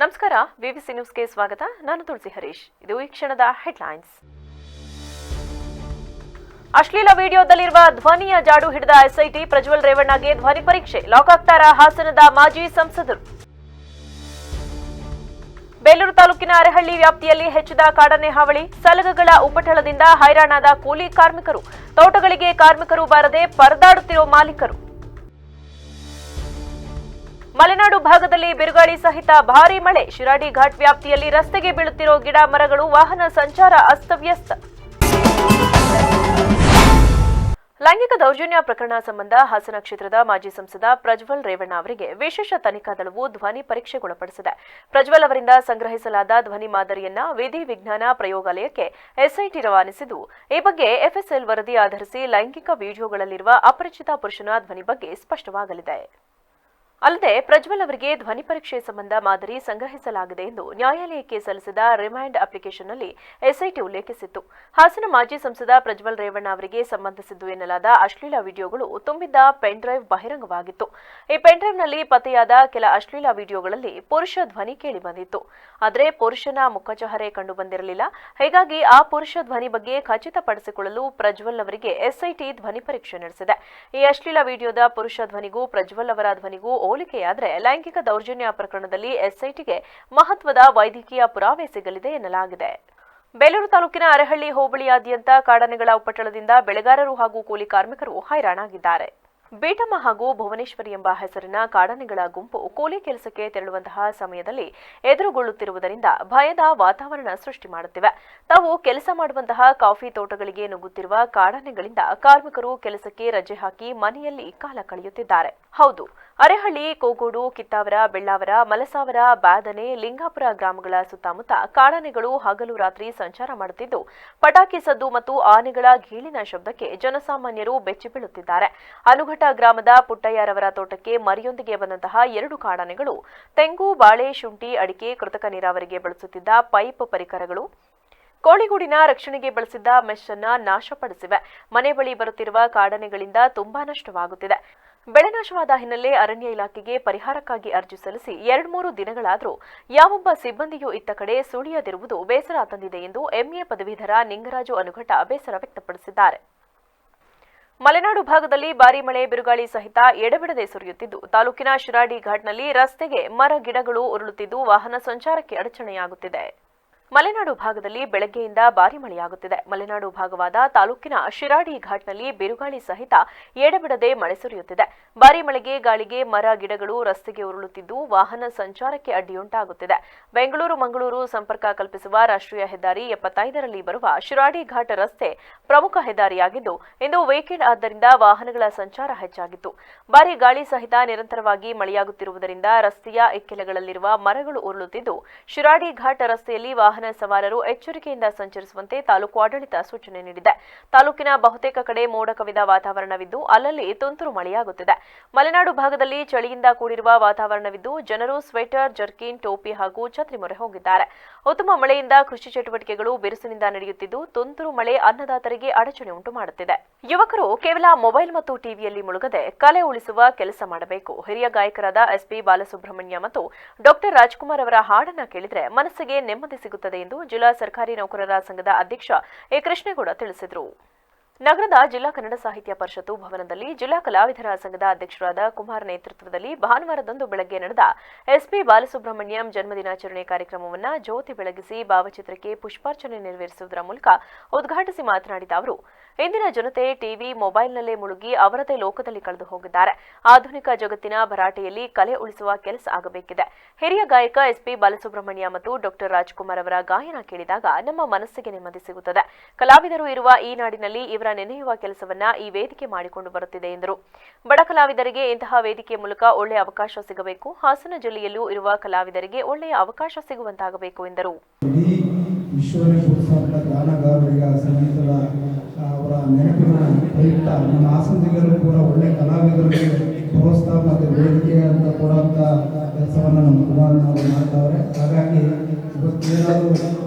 ನಮಸ್ಕಾರ, ವಿವಿಸಿ ನ್ಯೂಸ್ಗೆ ಸ್ವಾಗತ. ನಾನು ತುಳಸಿ ಹರೀಶ್. ಇದು ಈ ಕ್ಷಣದ ಹೆಡ್ಲೈನ್ಸ್. ಅಶ್ಲೀಲ ವಿಡಿಯೋದಲ್ಲಿರುವ ಧ್ವನಿಯ ಜಾಡು ಹಿಡಿದ ಎಸ್ಐಟಿ, ಪ್ರಜ್ವಲ್ ರೇವಣ್ಣಗೆ ಧ್ವನಿ ಪರೀಕ್ಷೆ. ಲಾಕ್ ಆಗ್ತಾರಾ ಹಾಸನದ ಮಾಜಿ ಸಂಸದರು? ಬೇಲೂರು ತಾಲೂಕಿನ ಅರೆಹಳ್ಳಿ ವ್ಯಾಪ್ತಿಯಲ್ಲಿ ಹೆಚ್ಚಿದ ಕಾಡಾನೆ ಹಾವಳಿ. ಸಲಗಗಳ ಉಪಟಳದಿಂದ ಹೈರಾಣಾದ ಕೂಲಿ ಕಾರ್ಮಿಕರು. ತೋಟಗಳಿಗೆ ಕಾರ್ಮಿಕರು ಬಾರದೆ ಪರದಾಡುತ್ತಿರುವ ಮಾಲೀಕರು. ಮಲೆನಾಡು ಭಾಗದಲ್ಲಿ ಬಿರುಗಾಳಿ ಸಹಿತ ಭಾರೀ ಮಳೆ. ಶಿರಾಡಿ ಘಾಟ್ ವ್ಯಾಪ್ತಿಯಲ್ಲಿ ರಸ್ತೆಗೆ ಬೀಳುತ್ತಿರೋ ಗಿಡ ಮರಗಳು, ವಾಹನ ಸಂಚಾರ ಅಸ್ತವ್ಯಸ್ತ. ಲೈಂಗಿಕ ದೌರ್ಜನ್ಯ ಪ್ರಕರಣ ಸಂಬಂಧ ಹಾಸನ ಕ್ಷೇತ್ರದ ಮಾಜಿ ಸಂಸದ ಪ್ರಜ್ವಲ್ ರೇವಣ್ಣ ಅವರಿಗೆ ವಿಶೇಷ ತನಿಖಾ ದಳವು ಧ್ವನಿ ಪರೀಕ್ಷೆಗೊಳಪಡಿಸಿದೆ. ಪ್ರಜ್ವಲ್ ಅವರಿಂದ ಸಂಗ್ರಹಿಸಲಾದ ಧ್ವನಿ ಮಾದರಿಯನ್ನ ವಿಧಿ ವಿಜ್ಞಾನ ಪ್ರಯೋಗಾಲಯಕ್ಕೆ ಎಸ್ಐಟಿ ರವಾನಿಸಿದ್ದು, ಈ ಬಗ್ಗೆ ಎಫ್ಎಸ್ಎಲ್ ವರದಿ ಆಧರಿಸಿ ಲೈಂಗಿಕ ವಿಡಿಯೋಗಳಲ್ಲಿರುವ ಅಪರಿಚಿತ ಪುರುಷನ ಧ್ವನಿ ಬಗ್ಗೆ ಸ್ಪಷ್ಟವಾಗಲಿದೆ. ಅಲ್ಲದೆ ಪ್ರಜ್ವಲ್ ಅವರಿಗೆ ಧ್ವನಿ ಪರೀಕ್ಷೆ ಸಂಬಂಧ ಮಾದರಿ ಸಂಗ್ರಹಿಸಲಾಗಿದೆ ಎಂದು ನ್ಯಾಯಾಲಯಕ್ಕೆ ಸಲ್ಲಿಸಿದ ರಿಮ್ಯಾಂಡ್ ಅಪ್ಲಿಕೇಶನ್ನಲ್ಲಿ ಎಸ್ಐಟಿ ಉಲ್ಲೇಖಿಸಿತ್ತು. ಹಾಸನ ಮಾಜಿ ಸಂಸದ ಪ್ರಜ್ವಲ್ ರೇವಣ್ಣ ಅವರಿಗೆ ಸಂಬಂಧಿಸಿದ್ದು ಎನ್ನಲಾದ ಅಶ್ಲೀಲ ವಿಡಿಯೋಗಳು ತುಂಬಿದ್ದ ಪೆನ್ ಡ್ರೈವ್ ಬಹಿರಂಗವಾಗಿತ್ತು. ಈ ಪೆನ್ ಡ್ರೈವ್ನಲ್ಲಿ ಪತ್ತೆಯಾದ ಕೆಲ ಅಶ್ಲೀಲ ವಿಡಿಯೋಗಳಲ್ಲಿ ಪುರುಷ ಧ್ವನಿ ಕೇಳಿಬಂದಿತ್ತು. ಆದರೆ ಪುರುಷನ ಮುಖಚಹರೆ ಕಂಡುಬಂದಿರಲಿಲ್ಲ. ಹೀಗಾಗಿ ಆ ಪುರುಷ ಧ್ವನಿ ಬಗ್ಗೆ ಖಚಿತಪಡಿಸಿಕೊಳ್ಳಲು ಪ್ರಜ್ವಲ್ ಅವರಿಗೆ ಎಸ್ಐಟಿ ಧ್ವನಿ ಪರೀಕ್ಷೆ ನಡೆಸಿದೆ. ಈ ಅಶ್ಲೀಲ ವಿಡಿಯೋದ ಪುರುಷ ಧ್ವನಿಗೂ ಪ್ರಜ್ವಲ್ ಅವರ ಧ್ವನಿಗೂ ಹೋಲಿಕೆಯಾದರೆ ಲೈಂಗಿಕ ದೌರ್ಜನ್ಯ ಪ್ರಕರಣದಲ್ಲಿ ಎಸ್ಐಟಿಗೆ ಮಹತ್ವದ ವೈದ್ಯಕೀಯ ಪುರಾವೆ ಸಿಗಲಿದೆ ಎನ್ನಲಾಗಿದೆ. ಬೇಲೂರು ತಾಲೂಕಿನ ಅರೆಹಳ್ಳಿ ಹೋಬಳಿಯಾದ್ಯಂತ ಕಾಡಾನೆಗಳ ಉಪಟಳದಿಂದ ಬೆಳೆಗಾರರು ಹಾಗೂ ಕೂಲಿ ಕಾರ್ಮಿಕರು ಹೈರಾಣಾಗಿದ್ದಾರೆ. ಬೀಟಮ್ಮ ಹಾಗೂ ಭುವನೇಶ್ವರಿ ಎಂಬ ಹೆಸರಿನ ಕಾಡಾನೆಗಳ ಗುಂಪು ಕೂಲಿ ಕೆಲಸಕ್ಕೆ ತೆರಳುವಂತಹ ಸಮಯದಲ್ಲಿ ಎದುರುಗೊಳ್ಳುತ್ತಿರುವುದರಿಂದ ಭಯದ ವಾತಾವರಣ ಸೃಷ್ಟಿ ಮಾಡುತ್ತಿವೆ. ತಾವು ಕೆಲಸ ಮಾಡುವಂತಹ ಕಾಫಿ ತೋಟಗಳಿಗೆ ನುಗ್ಗುತ್ತಿರುವ ಕಾಡಾನೆಗಳಿಂದ ಕಾರ್ಮಿಕರು ಕೆಲಸಕ್ಕೆ ರಜೆ ಹಾಕಿ ಮನೆಯಲ್ಲಿ ಕಾಲ ಕಳೆಯುತ್ತಿದ್ದಾರೆ. ಹೌದು, ಅರೆಹಳ್ಳಿ, ಕೋಗೋಡು, ಕಿತ್ತಾವರ, ಬೆಳ್ಳಾವರ, ಮಲಸಾವರ, ಬ್ಯಾದನೆ, ಲಿಂಗಾಪುರ ಗ್ರಾಮಗಳ ಸುತ್ತಮುತ್ತ ಕಾಡಾನೆಗಳು ಹಗಲು ರಾತ್ರಿ ಸಂಚಾರ ಮಾಡುತ್ತಿದ್ದು, ಪಟಾಕಿ ಸದ್ದು ಮತ್ತು ಆನೆಗಳ ಗೀಳಿನ ಶಬ್ದಕ್ಕೆ ಜನಸಾಮಾನ್ಯರು ಬೆಚ್ಚಿ ಬೀಳುತ್ತಿದ್ದಾರೆ. ಅನುಘಟ ಗ್ರಾಮದ ಪುಟ್ಟಯ್ಯರವರ ತೋಟಕ್ಕೆ ಮರಿಯೊಂದಿಗೆ ಬಂದಂತಹ 2 ಕಾಡಾನೆಗಳು ತೆಂಗು, ಬಾಳೆ, ಶುಂಠಿ, ಅಡಿಕೆ, ಕೃತಕ ನೀರಾವರಿಗೆ ಬಳಸುತ್ತಿದ್ದ ಪೈಪ್ ಪರಿಕರಗಳು, ಕೋಳಿಗೂಡಿನ ರಕ್ಷಣೆಗೆ ಬಳಸಿದ್ದ ಮೆಶ್ ಅನ್ನ ನಾಶಪಡಿಸಿವೆ. ಮನೆ ಬಳಿ ಬರುತ್ತಿರುವ ಕಾಡಾನೆಗಳಿಂದ ತುಂಬಾ ನಷ್ಟವಾಗುತ್ತಿದೆ. ಬೆಳೆ ನಾಶವಾದ ಹಿನ್ನೆಲೆ ಅರಣ್ಯ ಇಲಾಖೆಗೆ ಪರಿಹಾರಕ್ಕಾಗಿ ಅರ್ಜಿ ಸಲ್ಲಿಸಿ 2-3 ದಿನಗಳಾದರೂ ಯಾವೊಬ್ಬ ಸಿಬ್ಬಂದಿಯೂ ಇತ್ತ ಕಡೆ ಸುಳಿಯದಿರುವುದು ಬೇಸರ ತಂದಿದೆ ಎಂದು ಎಂಎ ಪದವೀಧರ ನಿಂಗರಾಜು ಅನುಘಟ ಬೇಸರ ವ್ಯಕ್ತಪಡಿಸಿದ್ದಾರೆ. ಮಲೆನಾಡು ಭಾಗದಲ್ಲಿ ಭಾರೀ ಮಳೆ, ಬಿರುಗಾಳಿ ಸಹಿತ ಎಡಬಿಡದೆ ಸುರಿಯುತ್ತಿದ್ದು, ತಾಲೂಕಿನ ಶಿರಾಡಿ ಘಾಟ್ನಲ್ಲಿ ರಸ್ತೆಗೆ ಮರ ಗಿಡಗಳು ಉರುಳುತ್ತಿದ್ದು ವಾಹನ ಸಂಚಾರಕ್ಕೆ ಅಡಚಣೆಯಾಗುತ್ತಿದೆ. ಮಲೆನಾಡು ಭಾಗದಲ್ಲಿ ಬೆಳಗ್ಗೆಯಿಂದ ಭಾರೀ ಮಳೆಯಾಗುತ್ತಿದೆ. ಮಲೆನಾಡು ಭಾಗವಾದ ತಾಲೂಕಿನ ಶಿರಾಡಿ ಘಾಟ್ನಲ್ಲಿ ಬಿರುಗಾಳಿ ಸಹಿತ ಎಡಬಿಡದೆ ಮಳೆ ಸುರಿಯುತ್ತಿದೆ. ಭಾರೀ ಮಳೆಗೆ ಗಾಳಿಗೆ ಮರ ಗಿಡಗಳು ರಸ್ತೆಗೆ ಉರುಳುತ್ತಿದ್ದು ವಾಹನ ಸಂಚಾರಕ್ಕೆ ಅಡ್ಡಿಯುಂಟಾಗುತ್ತಿದೆ. ಬೆಂಗಳೂರು ಮಂಗಳೂರು ಸಂಪರ್ಕ ಕಲ್ಪಿಸುವ ರಾಷ್ಟ್ರೀಯ ಹೆದ್ದಾರಿ 75ರಲ್ಲಿ ಬರುವ ಶಿರಾಡಿ ಘಾಟ್ ರಸ್ತೆ ಪ್ರಮುಖ ಹೆದ್ದಾರಿಯಾಗಿದ್ದು, ಇಂದು ವೀಕೆಂಡ್ ಆದ್ದರಿಂದ ವಾಹನಗಳ ಸಂಚಾರ ಹೆಚ್ಚಾಗಿತ್ತು. ಭಾರೀ ಗಾಳಿ ಸಹಿತ ನಿರಂತರವಾಗಿ ಮಳೆಯಾಗುತ್ತಿರುವುದರಿಂದ ರಸ್ತೆಯ ಇಕ್ಕೆಲೆಗಳಲ್ಲಿರುವ ಮರಗಳು ಉರುಳುತ್ತಿದ್ದು, ಶಿರಾಡಿ ಘಾಟ್ ರಸ್ತೆಯಲ್ಲಿ ವಾಹನ ಸವಾರರು ಎಚ್ಚರಿಕೆಯಿಂದ ಸಂಚರಿಸುವಂತೆ ತಾಲೂಕು ಆಡಳಿತ ಸೂಚನೆ ನೀಡಿದೆ. ತಾಲೂಕಿನ ಬಹುತೇಕ ಕಡೆ ಮೋಡ ಕವಿದ ವಾತಾವರಣವಿದ್ದು, ಅಲ್ಲಲ್ಲಿ ತುಂತುರು ಮಳೆಯಾಗುತ್ತಿದೆ. ಮಲೆನಾಡು ಭಾಗದಲ್ಲಿ ಚಳಿಯಿಂದ ಕೂಡಿರುವ ವಾತಾವರಣವಿದ್ದು, ಜನರು ಸ್ವೆಟರ್, ಜರ್ಕಿನ್, ಟೋಪಿ ಹಾಗೂ ಛತ್ರಿ ಮೊರೆ ಹೋಗಿದ್ದಾರೆ. ಉತ್ತಮ ಮಳೆಯಿಂದ ಕೃಷಿ ಚಟುವಟಿಕೆಗಳು ಬಿರುಸಿನಿಂದ ನಡೆಯುತ್ತಿದ್ದು, ತುಂತುರು ಮಳೆ ಅನ್ನದಾತರಿಗೆ ಅಡಚಣೆ ಉಂಟು ಮಾಡುತ್ತಿದೆ. ಯುವಕರು ಕೇವಲ ಮೊಬೈಲ್ ಮತ್ತು ಟಿವಿಯಲ್ಲಿ ಮುಳುಗದೆ ಕಲೆ ಉಳಿಸುವ ಕೆಲಸ ಮಾಡಬೇಕು. ಹಿರಿಯ ಗಾಯಕರಾದ ಎಸ್ಪಿ ಬಾಲಸುಬ್ರಹ್ಮಣ್ಯ ಮತ್ತು ಡಾಕ್ಟರ್ ರಾಜ್ಕುಮಾರ್ ಅವರ ಹಾಡನ್ನ ಕೇಳಿದ್ರೆ ಮನಸ್ಸಿಗೆ ನೆಮ್ಮದಿ ಸಿಗುತ್ತದೆ ಎಂದು ಜಿಲ್ಲಾ ಸರ್ಕಾರಿ ನೌಕರರ ಸಂಘದ ಅಧ್ಯಕ್ಷ ಎ ಕೃಷ್ಣೇಗೌಡ ತಿಳಿಸಿದರು. ನಗರದ ಜಿಲ್ಲಾ ಕನ್ನಡ ಸಾಹಿತ್ಯ ಪರಿಷತ್ತು ಭವನದಲ್ಲಿ ಜಿಲ್ಲಾ ಕಲಾವಿದರ ಸಂಘದ ಅಧ್ಯಕ್ಷರಾದ ಕುಮಾರ್ ನೇತೃತ್ವದಲ್ಲಿ ಭಾನುವಾರದಂದು ಬೆಳಗ್ಗೆ ನಡೆದ ಎಸ್ಪಿ ಬಾಲಸುಬ್ರಹ್ಮಣ್ಯಂ ಜನ್ಮದಿನಾಚರಣೆ ಕಾರ್ಯಕ್ರಮವನ್ನು ಜ್ಯೋತಿ ಬೆಳಗಿಸಿ ಭಾವಚಿತ್ರಕ್ಕೆ ಪುಷ್ಪಾರ್ಚನೆ ನೆರವೇರಿಸುವುದರ ಮೂಲಕ ಉದ್ಘಾಟಿಸಿ ಮಾತನಾಡಿದ ಅವರು, ಇಂದಿನ ಜನತೆ ಟಿವಿ, ಮೊಬೈಲ್ನಲ್ಲೇ ಮುಳುಗಿ ಅವರದೇ ಲೋಕದಲ್ಲಿ ಕಳೆದು ಹೋಗಿದ್ದಾರೆ. ಆಧುನಿಕ ಜಗತ್ತಿನ ಭರಾಟೆಯಲ್ಲಿ ಕಲೆ ಉಳಿಸುವ ಕೆಲಸ ಆಗಬೇಕಿದೆ. ಹಿರಿಯ ಗಾಯಕ ಎಸ್ಪಿ ಬಾಲಸುಬ್ರಹ್ಮಣ್ಯ ಮತ್ತು ಡಾಕ್ಟರ್ ರಾಜ್ಕುಮಾರ್ ಅವರ ಗಾಯನ ಕೇಳಿದಾಗ ನಮ್ಮ ಮನಸ್ಸಿಗೆ ನೆಮ್ಮದಿ ಸಿಗುತ್ತದೆ. ಕಲಾವಿದರು ಇರುವ ಈ ನಾಡಿನಲ್ಲಿ ಇವರ ನೆನೆಯುವ ಕೆಲಸವನ್ನ ಈ ವೇದಿಕೆ ಮಾಡಿಕೊಂಡು ಬರುತ್ತಿದೆ ಎಂದರು. ಬಡ ಕಲಾವಿದರಿಗೆ ಇಂತಹ ವೇದಿಕೆ ಮೂಲಕ ಒಳ್ಳೆಯ ಅವಕಾಶ ಸಿಗಬೇಕು. ಹಾಸನ ಜಿಲ್ಲೆಯಲ್ಲೂ ಇರುವ ಕಲಾವಿದರಿಗೆ ಒಳ್ಳೆಯ ಅವಕಾಶ ಸಿಗುವಂತಾಗಬೇಕು ಎಂದರು. ಅವರ ನೆನಪಿನ ಪ್ರಯುಕ್ತ ನಮ್ಮ ಹಾಸನ ಜಿಲ್ಲೆಯಲ್ಲೂ ಕೂಡ ಒಳ್ಳೆ ಕಲಾವಿದರಿಗೆ ಪ್ರೋತ್ಸಾಹ ಮತ್ತು ವೇದಿಕೆ ಅಂತ ಕೊಡುವಂಥ ಕೆಲಸವನ್ನು ನಮ್ಮ ಕುಮಾರನವರು ಮಾಡ್ತಾವ್ರೆ. ಹಾಗಾಗಿ ಇವತ್ತೇನಾದರೂ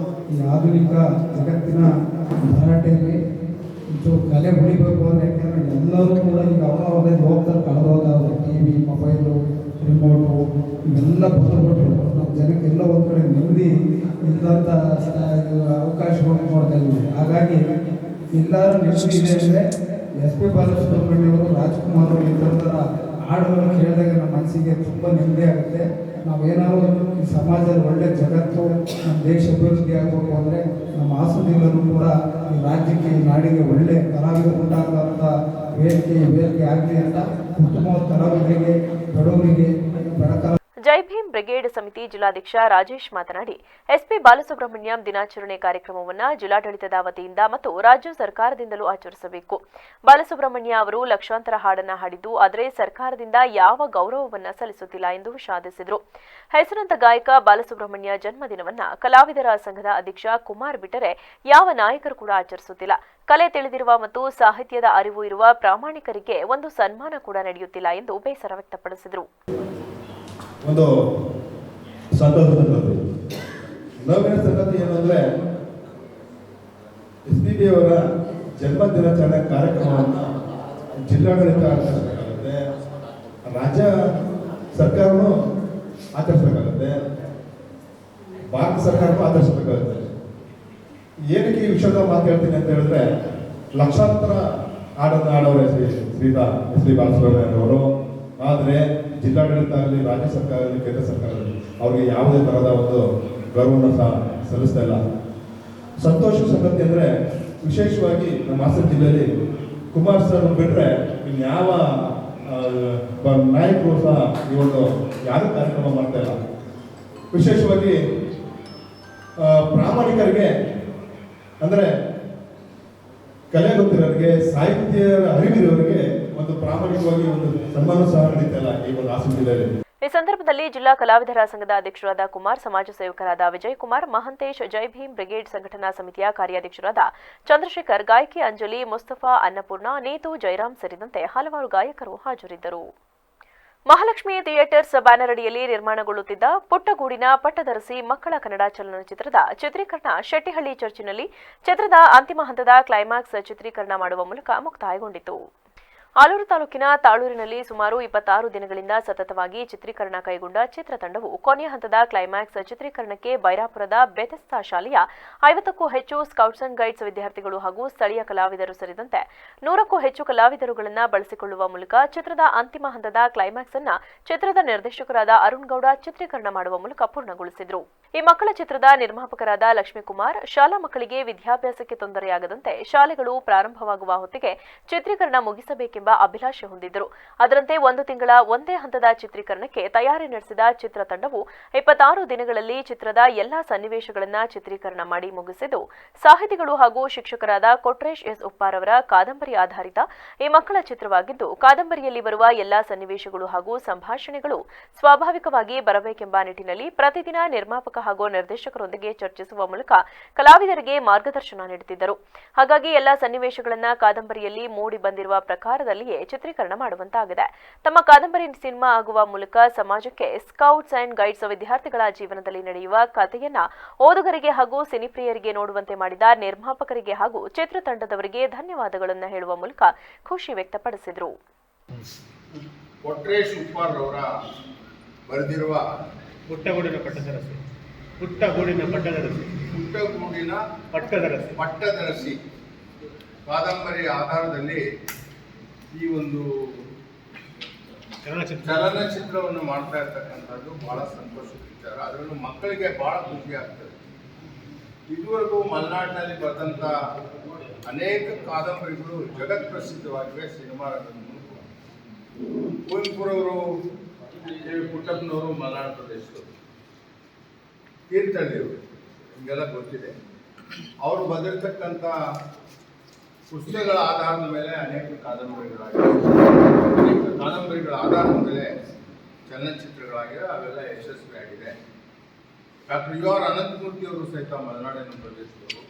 ಈ ಆಧುನಿಕ ಜಗತ್ತಿನ ಭರಾಟೆಯಲ್ಲಿ ಕಲೆ ಉಳಿಬೇಕು ಅಂದರೆ, ಯಾಕೆಂದರೆ ಎಲ್ಲರೂ ಕೂಡ ಈಗ ಅವರವರೇ ಲೋಕದಲ್ಲಿ ಕಳೆದೋದವ್ರೆ. ಟಿವಿ, ಮೊಬೈಲು, ರಿಮೋಟು ಇವೆಲ್ಲ ಬಂದುಬಿಟ್ಟು ನಾವು ಜನಕ್ಕೆ ಎಲ್ಲೋ ಒಂದು ಕಡೆ ನೆಮ್ಮದಿ ಇಲ್ಲದಂಥ ಅವಕಾಶಗಳು ನೋಡ್ತಾ ಇದ್ದೀವಿ. ಹಾಗಾಗಿ ಎಲ್ಲರೂ ನೆಮ್ಮದಿ ಇದೆ ಅಂದರೆ ಎಸ್ ಪಿ ಬಾಲಸುಬ್ರಹ್ಮಣ್ಯ ಅವರು, ರಾಜ್ಕುಮಾರ್ ಅವರು ಈ ಥರ ಹಾಡುಗಳನ್ನು ಕೇಳಿದಾಗ ನಮ್ಮ ಮನಸ್ಸಿಗೆ ತುಂಬ ನೆಮ್ಮದಿ ಆಗುತ್ತೆ. ನಾವೇನಾದ್ರು ಈ ಸಮಾಜದಲ್ಲಿ ಒಳ್ಳೆ ಜಗತ್ತು, ನಮ್ಮ ದೇಶ ಅಭಿವೃದ್ಧಿ ಆಗಬೇಕು ಅಂದರೆ ನಮ್ಮ ಹಾಸನದಿಂದಲೂ ಕೂಡ ಈ ರಾಜ್ಯಕ್ಕೆ, ಈ ನಾಡಿಗೆ ಒಳ್ಳೆ ಕಲಾವಿದರು ಉಂಟಾಗುವಂಥ ವೇದಿಕೆ ಆಗಲಿ ಅಂತ ಉತ್ತಮವಾದ ಕಲಾವಿದರಿಗೆ, ಬಡವರಿಗೆ, ಬಡಕಲ ಜೈ ಭೀಮ್ ಬ್ರಿಗೇಡ್ ಸಮಿತಿ ಜಿಲ್ಲಾಧ್ಯಕ್ಷ ರಾಜೇಶ್ ಮಾತನಾಡಿ, ಎಸ್ಪಿ ಬಾಲಸುಬ್ರಹ್ಮಣ್ಯಂ ದಿನಾಚರಣೆ ಕಾರ್ಯಕ್ರಮವನ್ನು ಜಿಲ್ಲಾಡಳಿತದ ವತಿಯಿಂದ ಮತ್ತು ರಾಜ್ಯ ಸರ್ಕಾರದಿಂದಲೂ ಆಚರಿಸಬೇಕು. ಬಾಲಸುಬ್ರಹ್ಮಣ್ಯ ಅವರು ಲಕ್ಷಾಂತರ ಹಾಡನ್ನ ಹಾಡಿದ್ದು, ಆದರೆ ಸರ್ಕಾರದಿಂದ ಯಾವ ಗೌರವವನ್ನ ಸಲ್ಲಿಸುತ್ತಿಲ್ಲ ಎಂದು ವಿಷಾದಿಸಿದರು. ಹೆಸರಾಂತ ಗಾಯಕ ಬಾಲಸುಬ್ರಹ್ಮಣ್ಯ ಜನ್ಮದಿನವನ್ನ ಕಲಾವಿದರ ಸಂಘದ ಅಧ್ಯಕ್ಷ ಕುಮಾರ್ ಬಿಟ್ಟರೆ ಯಾವ ನಾಯಕರು ಕೂಡ ಆಚರಿಸುತ್ತಿಲ್ಲ. ಕಲೆ ತಿಳಿದಿರುವ ಮತ್ತು ಸಾಹಿತ್ಯದ ಅರಿವು ಇರುವ ಪ್ರಾಮಾಣಿಕರಿಗೆ ಒಂದು ಸನ್ಮಾನ ಕೂಡ ನಡೆಯುತ್ತಿಲ್ಲ ಎಂದು ಬೇಸರ ವ್ಯಕ್ತಪಡಿಸಿದರು. ಒಂದು ಸಂತೋಷದ ಸಂಗತಿ, ನೋವಿನ ಸಂಗತಿ ಏನಂದ್ರೆ SPB ಅವರ ಜನ್ಮ ದಿನಾಚರಣೆ ಕಾರ್ಯಕ್ರಮವನ್ನು ಜಿಲ್ಲಾಡಳಿತ ಆಚರಿಸಬೇಕಾಗುತ್ತೆ, ರಾಜ್ಯ ಸರ್ಕಾರನೂ ಆಚರಿಸಬೇಕಾಗುತ್ತೆ, ಭಾರತ ಸರ್ಕಾರನೂ ಆಚರಿಸಬೇಕಾಗುತ್ತೆ. ಏನಕ್ಕೆ ಈ ವಿಷಯದ ಮಾತು ಹೇಳ್ತೀನಿ ಅಂತ ಹೇಳಿದ್ರೆ, ಲಕ್ಷಾಂತರ ಹಾಡನ್ನು ಆಡೋರು ಶ್ರೀತಾ ಎಸ್ ಪಿ ಬಾಲಸುಬ್ರಹ್ಮಣ್ಯ ಅವರು. ಆದರೆ ಜಿಲ್ಲಾಡಳಿತ ಆಗಲಿ, ರಾಜ್ಯ ಸರ್ಕಾರ ಆಗಲಿ, ಕೇಂದ್ರ ಸರ್ಕಾರ ಆಗಲಿ ಅವ್ರಿಗೆ ಯಾವುದೇ ಥರದ ಒಂದು ಗೌರವವನ್ನು ಸಹ ಸಲ್ಲಿಸ್ತಾ ಇಲ್ಲ. ಸಂತೋಷದ ಸಂಗತಿ ಅಂದರೆ, ವಿಶೇಷವಾಗಿ ನಮ್ಮ ಹಾಸನ ಜಿಲ್ಲೆಯಲ್ಲಿ ಕುಮಾರ್ ಸರ್ ಬಿಟ್ಟರೆ ಇನ್ಯಾವ ನಾಯಕರು ಸಹ ಈ ಒಂದು ಯಾರು ಕಾರ್ಯಕ್ರಮ ಮಾಡ್ತಾ ಇಲ್ಲ. ವಿಶೇಷವಾಗಿ ಪ್ರಾಮಾಣಿಕರಿಗೆ ಅಂದರೆ ಕಲೆ ಗೊತ್ತಿರೋರಿಗೆ, ಸಾಹಿತ್ಯ ಅರಿವಿರೋರಿಗೆ ಒಂದು ಪ್ರಾಮಾಣಿಕವಾಗಿ ಒಂದು ಸನ್ಮಾನ ಸಹ ನಡೀತಾ ಇಲ್ಲ ಈ ಒಂದು ಹಾಸನ ಜಿಲ್ಲೆಯಲ್ಲಿ. ಈ ಸಂದರ್ಭದಲ್ಲಿ ಜಿಲ್ಲಾ ಕಲಾವಿದರ ಸಂಘದ ಅಧ್ಯಕ್ಷರಾದ ಕುಮಾರ್, ಸಮಾಜ ಸೇವಕರಾದ ವಿಜಯ್ ಕುಮಾರ್, ಮಹಂತೇಶ್, ಜೈ ಭೀಮ್ ಬ್ರಿಗೇಡ್ ಸಂಘಟನಾ ಸಮಿತಿಯ ಕಾರ್ಯಾಧ್ಯಕ್ಷರಾದ ಚಂದ್ರಶೇಖರ್, ಗಾಯಕಿ ಅಂಜಲಿ, ಮುಸ್ತಫಾ, ಅನ್ನಪೂರ್ಣ, ನೀತು, ಜಯರಾಮ್ ಸೇರಿದಂತೆ ಹಲವಾರು ಗಾಯಕರು ಹಾಜರಿದ್ದರು. ಮಹಾಲಕ್ಷ್ಮಿ ಥಿಯೇಟರ್ಸ್ ಬ್ಯಾನರ್ ಅಡಿಯಲ್ಲಿ ನಿರ್ಮಾಣಗೊಳ್ಳುತ್ತಿದ್ದ ಪುಟ್ಟಗೂಡಿನ ಪಟ್ಟದರಸಿ ಮಕ್ಕಳ ಕನ್ನಡ ಚಲನಚಿತ್ರದ ಚಿತ್ರೀಕರಣ ಶೆಟ್ಟಿಹಳ್ಳಿ ಚರ್ಚಿನಲ್ಲಿ ಚಿತ್ರದ ಅಂತಿಮ ಹಂತದ ಕ್ಲೈಮ್ಯಾಕ್ಸ್ ಚಿತ್ರೀಕರಣ ಮಾಡುವ ಮೂಲಕ ಮುಕ್ತಾಯಗೊಂಡಿತು. ಆಲೂರು ತಾಲೂಕಿನ ತಾಳೂರಿನಲ್ಲಿ ಸುಮಾರು 26 ದಿನಗಳಿಂದ ಸತತವಾಗಿ ಚಿತ್ರೀಕರಣ ಕೈಗೊಂಡ ಚಿತ್ರತಂಡವು ಕೊನೆಯ ಹಂತದ ಕ್ಲೈಮ್ಯಾಕ್ಸ್ ಚಿತ್ರೀಕರಣಕ್ಕೆ ಬೈರಾಪುರದ ಬೆಥೆಸ್ತಾ ಶಾಲೆಯ 50ಕ್ಕೂ ಹೆಚ್ಚು ಸ್ಕೌಟ್ಸ್ ಅಂಡ್ ಗೈಡ್ಸ್ ವಿದ್ಯಾರ್ಥಿಗಳು ಹಾಗೂ ಸ್ಥಳೀಯ ಕಲಾವಿದರು ಸೇರಿದಂತೆ 100ಕ್ಕೂ ಹೆಚ್ಚು ಕಲಾವಿದರುಗಳನ್ನು ಬಳಸಿಕೊಳ್ಳುವ ಮೂಲಕ ಚಿತ್ರದ ಅಂತಿಮ ಹಂತದ ಕ್ಲೈಮ್ಯಾಕ್ಸ್ ಅನ್ನು ಚಿತ್ರದ ನಿರ್ದೇಶಕರಾದ ಅರುಣ್ ಗೌಡ ಚಿತ್ರೀಕರಣ ಮಾಡುವ ಮೂಲಕ ಪೂರ್ಣಗೊಳಿಸಿದರು. ಈ ಮಕ್ಕಳ ಚಿತ್ರದ ನಿರ್ಮಾಪಕರಾದ ಲಕ್ಷ್ಮೀಕುಮಾರ್, ಶಾಲಾ ಮಕ್ಕಳಿಗೆ ವಿದ್ಯಾಭ್ಯಾಸಕ್ಕೆ ತೊಂದರೆಯಾಗದಂತೆ ಶಾಲೆಗಳು ಪ್ರಾರಂಭವಾಗುವ ಹೊತ್ತಿಗೆ ಚಿತ್ರೀಕರಣ ಮುಗಿಸಬೇಕೆಂಬ ಅಭಿಲಾಷೆ ಹೊಂದಿದ್ದರು. ಅದರಂತೆ 1 ತಿಂಗಳ ಒಂದೇ ಹಂತದ ಚಿತ್ರೀಕರಣಕ್ಕೆ ತಯಾರಿ ನಡೆಸಿದ ಚಿತ್ರತಂಡವು 26 ದಿನಗಳಲ್ಲಿ ಚಿತ್ರದ ಎಲ್ಲಾ ಸನ್ನಿವೇಶಗಳನ್ನು ಚಿತ್ರೀಕರಣ ಮಾಡಿ ಮುಗಿಸಿದ್ದು, ಸಾಹಿತಿಗಳು ಹಾಗೂ ಶಿಕ್ಷಕರಾದ ಕೊಟ್ರೇಶ್ ಎಸ್ ಉಪ್ಪಾರ್ ಅವರ ಕಾದಂಬರಿ ಆಧಾರಿತ ಈ ಮಕ್ಕಳ ಚಿತ್ರವಾಗಿದ್ದು, ಕಾದಂಬರಿಯಲ್ಲಿ ಬರುವ ಎಲ್ಲಾ ಸನ್ನಿವೇಶಗಳು ಹಾಗೂ ಸಂಭಾಷಣೆಗಳು ಸ್ವಾಭಾವಿಕವಾಗಿ ಬರಬೇಕೆಂಬ ನಿಟ್ಟಿನಲ್ಲಿ ಪ್ರತಿದಿನ ನಿರ್ಮಾಪಕ ಹಾಗೂ ನಿರ್ದೇಶಕರೊಂದಿಗೆ ಚರ್ಚಿಸುವ ಮೂಲಕ ಕಲಾವಿದರಿಗೆ ಮಾರ್ಗದರ್ಶನ ನೀಡುತ್ತಿದ್ದರು. ಹಾಗಾಗಿ ಎಲ್ಲಾ ಸನ್ನಿವೇಶಗಳನ್ನು ಕಾದಂಬರಿಯಲ್ಲಿ ಮೂಡಿ ಬಂದಿರುವ ಪ್ರಕಾರದಲ್ಲಿಯೇ ಚಿತ್ರೀಕರಣ ಮಾಡುವಂತಾಗಿದೆ. ತಮ್ಮ ಕಾದಂಬರಿ ಸಿನಿಮಾ ಆಗುವ ಮೂಲಕ ಸಮಾಜಕ್ಕೆ ಸ್ಕೌಟ್ಸ್ ಅಂಡ್ ಗೈಡ್ಸ್ ವಿದ್ಯಾರ್ಥಿಗಳ ಜೀವನದಲ್ಲಿ ನಡೆಯುವ ಕಥೆಯನ್ನ ಓದುಗರಿಗೆ ಹಾಗೂ ಸಿನಿಪ್ರಿಯರಿಗೆ ನೋಡುವಂತೆ ಮಾಡಿದ ನಿರ್ಮಾಪಕರಿಗೆ ಹಾಗೂ ಚಿತ್ರತಂಡದವರಿಗೆ ಧನ್ಯವಾದಗಳನ್ನು ಹೇಳುವ ಮೂಲಕ ಖುಷಿ ವ್ಯಕ್ತಪಡಿಸಿದರು. ಕೊಟ್ರೇಶ್ ಉಪ್ಪಾರ್ ಅವರ ಬರೆದಿರುವ ಪುಟ್ಟಗೂಡಿನ ಪಟ್ಟದರಸಿ ಕಾದಂಬರಿ ಆಧಾರದಲ್ಲಿ ಈ ಒಂದು ಚಲನಚಿತ್ರವನ್ನು ಮಾಡ್ತಾ ಇರ್ತಕ್ಕಂಥದ್ದು ಬಹಳ ಸಂತೋಷದ ವಿಚಾರ. ಅದರಲ್ಲೂ ಮಕ್ಕಳಿಗೆ ಬಹಳ ಖುಷಿ ಆಗ್ತದೆ. ಇದುವರೆಗೂ ಮಲೆನಾಡಿನಲ್ಲಿ ಬರೆದಂಥ ಅನೇಕ ಕಾದಂಬರಿಗಳು ಜಗತ್ ಪ್ರಸಿದ್ಧವಾಗಿವೆ ಸಿನಿಮಾ ರಂಗದ ಮೂಲಕ. ಕುವೆಂಪುರವರು, ಪುಟ್ಟಪ್ಪನವರು ಮಲೆನಾಡು ಪ್ರದೇಶದವರು, ತೀರ್ಥಹಳ್ಳಿಯವರು, ನಿಮಗೆಲ್ಲ ಗೊತ್ತಿದೆ. ಅವರು ಬರೆದಿರ್ತಕ್ಕಂಥ ಪುಸ್ತಕಗಳ ಆಧಾರದ ಮೇಲೆ ಅನೇಕ ಕಾದಂಬರಿಗಳಾಗಿವೆ. ಅನೇಕ ಕಾದಂಬರಿಗಳ ಆಧಾರದ ಮೇಲೆ ಚಲನಚಿತ್ರಗಳಾಗಿವೆ. ಅವೆಲ್ಲ ಯಶಸ್ವಿಯಾಗಿದೆ. ಡಾಕ್ಟರ್ ಯು ಆರ್ ಅನಂತಮೂರ್ತಿ ಅವರು ಸಹಿತ ಮಲೆನಾಡಿನ ಪ್ರದೇಶದವರು.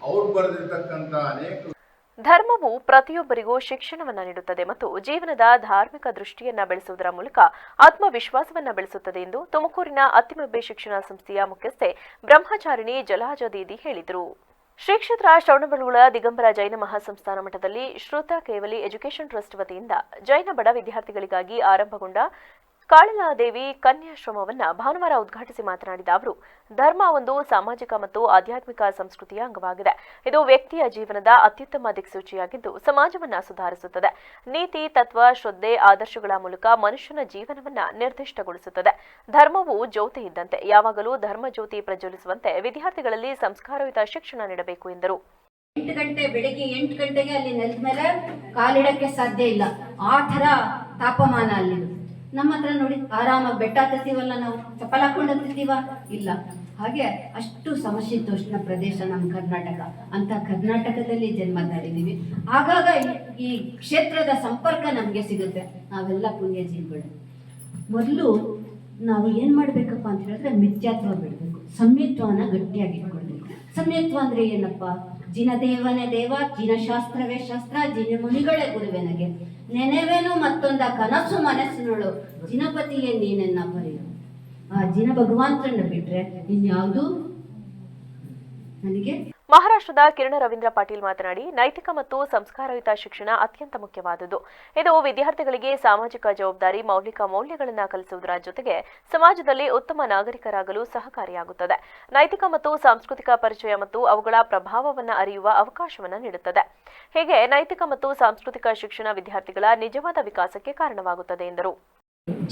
ಅವರು ಬರೆದಿರ್ತಕ್ಕಂಥ ಅನೇಕ ಧರ್ಮವು ಪ್ರತಿಯೊಬ್ಬರಿಗೂ ಶಿಕ್ಷಣವನ್ನು ನೀಡುತ್ತದೆ ಮತ್ತು ಜೀವನದ ಧಾರ್ಮಿಕ ದೃಷ್ಟಿಯನ್ನ ಬೆಳೆಸುವುದರ ಮೂಲಕ ಆತ್ಮವಿಶ್ವಾಸವನ್ನ ಬೆಳೆಸುತ್ತದೆ ಎಂದು ತುಮಕೂರಿನ ಅತ್ತಿಮಬ್ಬೆ ಶಿಕ್ಷಣ ಸಂಸ್ಥೆಯ ಮುಖ್ಯಸ್ಥೆ ಬ್ರಹ್ಮಚಾರಿಣಿ ಜಲಜ ದೀದಿ ಹೇಳಿದರು. ಶ್ರೀ ಕ್ಷೇತ್ರ ಶ್ರವಣಬೆಳಗೊಳ ದಿಗಂಬರ ಜೈನ ಮಹಾಸಂಸ್ಥಾನ ಮಠದಲ್ಲಿ ಶ್ರುತ ಕೇವಲಿ ಎಜುಕೇಷನ್ ಟ್ರಸ್ಟ್ ವತಿಯಿಂದ ಜೈನ ಬಡ ವಿದ್ಯಾರ್ಥಿಗಳಿಗಾಗಿ ಆರಂಭಗೊಂಡ ಕಾಳಲಾದೇವಿ ಕನ್ಯಾಶ್ರಮವನ್ನ ಭಾನುವಾರ ಉದ್ಘಾಟಿಸಿ ಮಾತನಾಡಿದ ಅವರು, ಧರ್ಮ ಒಂದು ಸಾಮಾಜಿಕ ಮತ್ತು ಆಧ್ಯಾತ್ಮಿಕ ಸಂಸ್ಕೃತಿಯ ಅಂಗವಾಗಿದೆ. ಇದು ವ್ಯಕ್ತಿಯ ಜೀವನದ ಅತ್ಯುತ್ತಮ ದಿಕ್ಸೂಚಿಯಾಗಿದ್ದು ಸಮಾಜವನ್ನ ಸುಧಾರಿಸುತ್ತದೆ. ನೀತಿ, ತತ್ವ, ಶ್ರದ್ಧೆ, ಆದರ್ಶಗಳ ಮೂಲಕ ಮನುಷ್ಯನ ಜೀವನವನ್ನ ನಿರ್ದಿಷ್ಟಗೊಳಿಸುತ್ತದೆ. ಧರ್ಮವು ಜ್ಯೋತಿ ಇದ್ದಂತೆ ಯಾವಾಗಲೂ ಧರ್ಮ ಜ್ಯೋತಿ ಪ್ರಜ್ವಲಿಸುವಂತೆ ವಿದ್ಯಾರ್ಥಿಗಳಲ್ಲಿ ಸಂಸ್ಕಾರಯುತ ಶಿಕ್ಷಣ ನೀಡಬೇಕು ಎಂದರು. 8 ಗಂಟೆ ಬೆಳಿಗ್ಗೆ 8 ಗಂಟೆಗೆ ಅಲ್ಲಿ ನೆಲದ ಮೇಲೆ ಕಾಲಿಡಕ್ಕೆ ಸಾಧ್ಯ ಇಲ್ಲ. ಆ ಥರ ತಾಪಮಾನ ಅಲ್ಲಿ. ನಮ್ಮ ಹತ್ರ ನೋಡಿ ಆರಾಮಾಗಿ ಬೆಟ್ಟ ಹತ್ತೀವಲ್ಲ, ನಾವು ಚಪ್ಪಲ್ ಹಾಕೊಂಡು ಹತ್ತೀವ ಇಲ್ಲ. ಹಾಗೆ ಅಷ್ಟು ಸಮಶೀತೋಷ್ಣ ಪ್ರದೇಶ ನಮ್ಮ ಕರ್ನಾಟಕ. ಅಂತ ಕರ್ನಾಟಕದಲ್ಲಿ ಜನ್ಮ ತಾಳಿದ್ದೀವಿ. ಆಗಾಗ ಈ ಕ್ಷೇತ್ರದ ಸಂಪರ್ಕ ನಮಗೆ ಸಿಗುತ್ತೆ. ನಾವೆಲ್ಲ ಪುಣ್ಯಜೀವಿಗಳು. ಮೊದಲು ನಾವು ಏನು ಮಾಡಬೇಕಪ್ಪ ಅಂತ ಹೇಳಿದ್ರೆ ಮಿಥ್ಯಾತ್ವ ಬಿಡಬೇಕು, ಸಂಹಿತ್ವನ ಗಟ್ಟಿಯಾಗಿ ಇಟ್ಕೊಳ್ಬೇಕು. ಸಂಹಿತ್ವ ಅಂದರೆ ಏನಪ್ಪ? ಜಿನದೇವನೇ ದೇವ, ಜಿನಶಾಸ್ತ್ರವೇ ಶಾಸ್ತ್ರ, ಜಿನ ಮುನಿಗಳೇ ಗುರುವೆನಗೆ, ನೆನೆವೇನು ಮತ್ತೊಂದ ಕನಸು ಮನಸ್ಸಿನೋಳು, ಜಿನಪತಿಯೇ ನೀನೆನ್ನ ಬರೆಯು. ಆ ಜಿನ ಭಗವಂತರನ್ನ ಬಿಟ್ರೆ ಇನ್ಯಾವುದು ನನಗೆ. ಮಹಾರಾಷ್ಟ್ರದ ಕಿರಣ ರವೀಂದ್ರ ಪಾಟೀಲ್ ಮಾತನಾಡಿ, ನೈತಿಕ ಮತ್ತು ಸಂಸ್ಕಾರಯುತ ಶಿಕ್ಷಣ ಅತ್ಯಂತ ಮುಖ್ಯವಾದುದು. ಇದು ವಿದ್ಯಾರ್ಥಿಗಳಿಗೆ ಸಾಮಾಜಿಕ ಜವಾಬ್ದಾರಿ, ಮೌಲಿಕ ಮೌಲ್ಯಗಳನ್ನು ಕಲಿಸುವುದರ ಜೊತೆಗೆ ಸಮಾಜದಲ್ಲಿ ಉತ್ತಮ ನಾಗರಿಕರಾಗಲು ಸಹಕಾರಿಯಾಗುತ್ತದೆ. ನೈತಿಕ ಮತ್ತು ಸಾಂಸ್ಕೃತಿಕ ಪರಿಚಯ ಮತ್ತು ಅವುಗಳ ಪ್ರಭಾವವನ್ನು ಅರಿಯುವ ಅವಕಾಶವನ್ನು ನೀಡುತ್ತದೆ. ಹೀಗೆ ನೈತಿಕ ಮತ್ತು ಸಾಂಸ್ಕೃತಿಕ ಶಿಕ್ಷಣ ವಿದ್ಯಾರ್ಥಿಗಳ ನಿಜವಾದ ವಿಕಾಸಕ್ಕೆ ಕಾರಣವಾಗುತ್ತದೆ ಎಂದರು.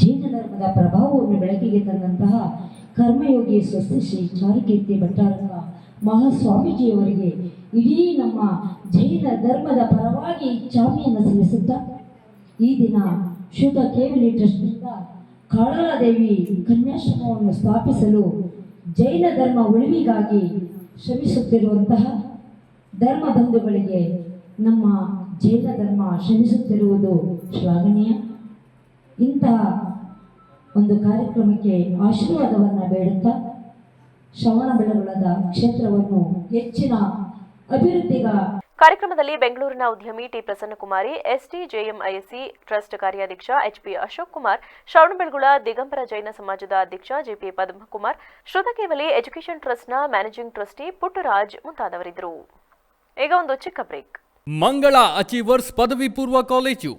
ಜೈನ ಧರ್ಮದ ಪ್ರಭಾವವನ್ನು ಬೆಳಕಿಗೆ ತಂದಂತಹ ಕರ್ಮಯೋಗಿ ಸ್ವಸ್ತಿ ಶ್ರೀ ಚಾರುಕೀರ್ತಿ ಭಟ್ಟಾರಕ ಮಹಾಸ್ವಾಮೀಜಿಯವರಿಗೆ ಇಡೀ ನಮ್ಮ ಜೈನ ಧರ್ಮದ ಪರವಾಗಿ ಚಾಮಿಯನ್ನು ಸಲ್ಲಿಸುತ್ತಾ ಈ ದಿನ ಶುದ್ಧ ಕೇವಲಿ ಟ್ರಸ್ಟ್ನಿಂದ ಕಾಳಲಾದೇವಿ ಕನ್ಯಾಶ್ರಮವನ್ನು ಸ್ಥಾಪಿಸಲು ಜೈನ ಧರ್ಮ ಉಳಿವಿಗಾಗಿ ಶ್ರಮಿಸುತ್ತಿರುವಂತಹ ಧರ್ಮ ಬಂಧುಗಳಿಗೆ ನಮ್ಮ ಜೈನ ಧರ್ಮ ಶ್ರಮಿಸುತ್ತಿರುವುದು ಶ್ಲಾಘನೀಯ. ಇಂತಹ ಒಂದು ಕಾರ್ಯಕ್ರಮಕ್ಕೆ ಆಶೀರ್ವಾದವನ್ನು ಬೇಡುತ್ತಾ ಶ್ರವಣಬೆಳಗೊಳದ ಕ್ಷೇತ್ರವನ್ನು ಹೆಚ್ಚಿನ ಅಭಿವೃದ್ಧಿಗ. ಕಾರ್ಯಕ್ರಮದಲ್ಲಿ ಬೆಂಗಳೂರಿನ ಉದ್ಯಮಿ ಟಿ ಪ್ರಸನ್ನಕುಮಾರಿ, ಎಸ್ಟಿಜೆಎಂಐಎಸ್ಸಿ ಟ್ರಸ್ಟ್ ಕಾರ್ಯಾಧ್ಯಕ್ಷ ಎಚ್ಪಿ ಅಶೋಕ್ ಕುಮಾರ್, ಶ್ರವಣಬೆಳಗೊಳ ದಿಗಂಬರ ಜೈನ ಸಮಾಜದ ಅಧ್ಯಕ್ಷ ಜೆಪಿ ಪದ್ಮಕುಮಾರ್, ಶ್ರುತಕೇವಲಿ ಎಜುಕೇಷನ್ ಟ್ರಸ್ಟ್ನ ಮ್ಯಾನೇಜಿಂಗ್ ಟ್ರಸ್ಟಿ ಪುಟ್ಟರಾಜ್ ಮುಂತಾದವರಿದ್ದರು. ಈಗ ಒಂದು ಚಿಕ್ಕ ಬ್ರೇಕ್. ಮಂಗಳ ಅಚೀವರ್ಸ್ ಪದವಿ ಪೂರ್ವ ಕಾಲೇಜು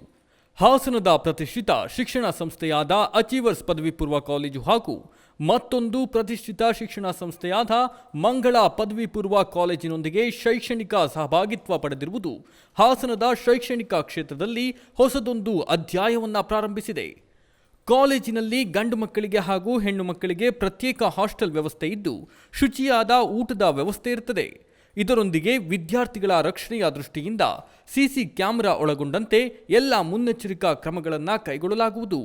ಹಾಸನದ ಪ್ರತಿಷ್ಠಿತ ಶಿಕ್ಷಣ ಸಂಸ್ಥೆಯಾದ ಅಚೀವರ್ಸ್ ಪದವಿ ಪೂರ್ವ ಕಾಲೇಜು ಹಾಗೂ ಮತ್ತೊಂದು ಪ್ರತಿಷ್ಠಿತ ಶಿಕ್ಷಣ ಸಂಸ್ಥೆಯಾದ ಮಂಗಳ ಪದವಿ ಪೂರ್ವ ಕಾಲೇಜಿನೊಂದಿಗೆ ಶೈಕ್ಷಣಿಕ ಸಹಭಾಗಿತ್ವ ಪಡೆದಿರುವುದು ಹಾಸನದ ಶೈಕ್ಷಣಿಕ ಕ್ಷೇತ್ರದಲ್ಲಿ ಹೊಸದೊಂದು ಅಧ್ಯಾಯವನ್ನು ಪ್ರಾರಂಭಿಸಿದೆ. ಕಾಲೇಜಿನಲ್ಲಿ ಗಂಡು ಮಕ್ಕಳಿಗೆ ಹಾಗೂ ಹೆಣ್ಣು ಮಕ್ಕಳಿಗೆ ಪ್ರತ್ಯೇಕ ಹಾಸ್ಟೆಲ್ ವ್ಯವಸ್ಥೆ ಇದ್ದು ಶುಚಿಯಾದ ಊಟದ ವ್ಯವಸ್ಥೆ ಇರುತ್ತದೆ. ಇದರೊಂದಿಗೆ ವಿದ್ಯಾರ್ಥಿಗಳ ರಕ್ಷಣೆಯ ದೃಷ್ಟಿಯಿಂದ ಸಿಸಿ ಕ್ಯಾಮೆರಾ ಒಳಗೊಂಡಂತೆ ಎಲ್ಲ ಮುನ್ನೆಚ್ಚರಿಕಾ ಕ್ರಮಗಳನ್ನು ಕೈಗೊಳ್ಳಲಾಗುವುದು.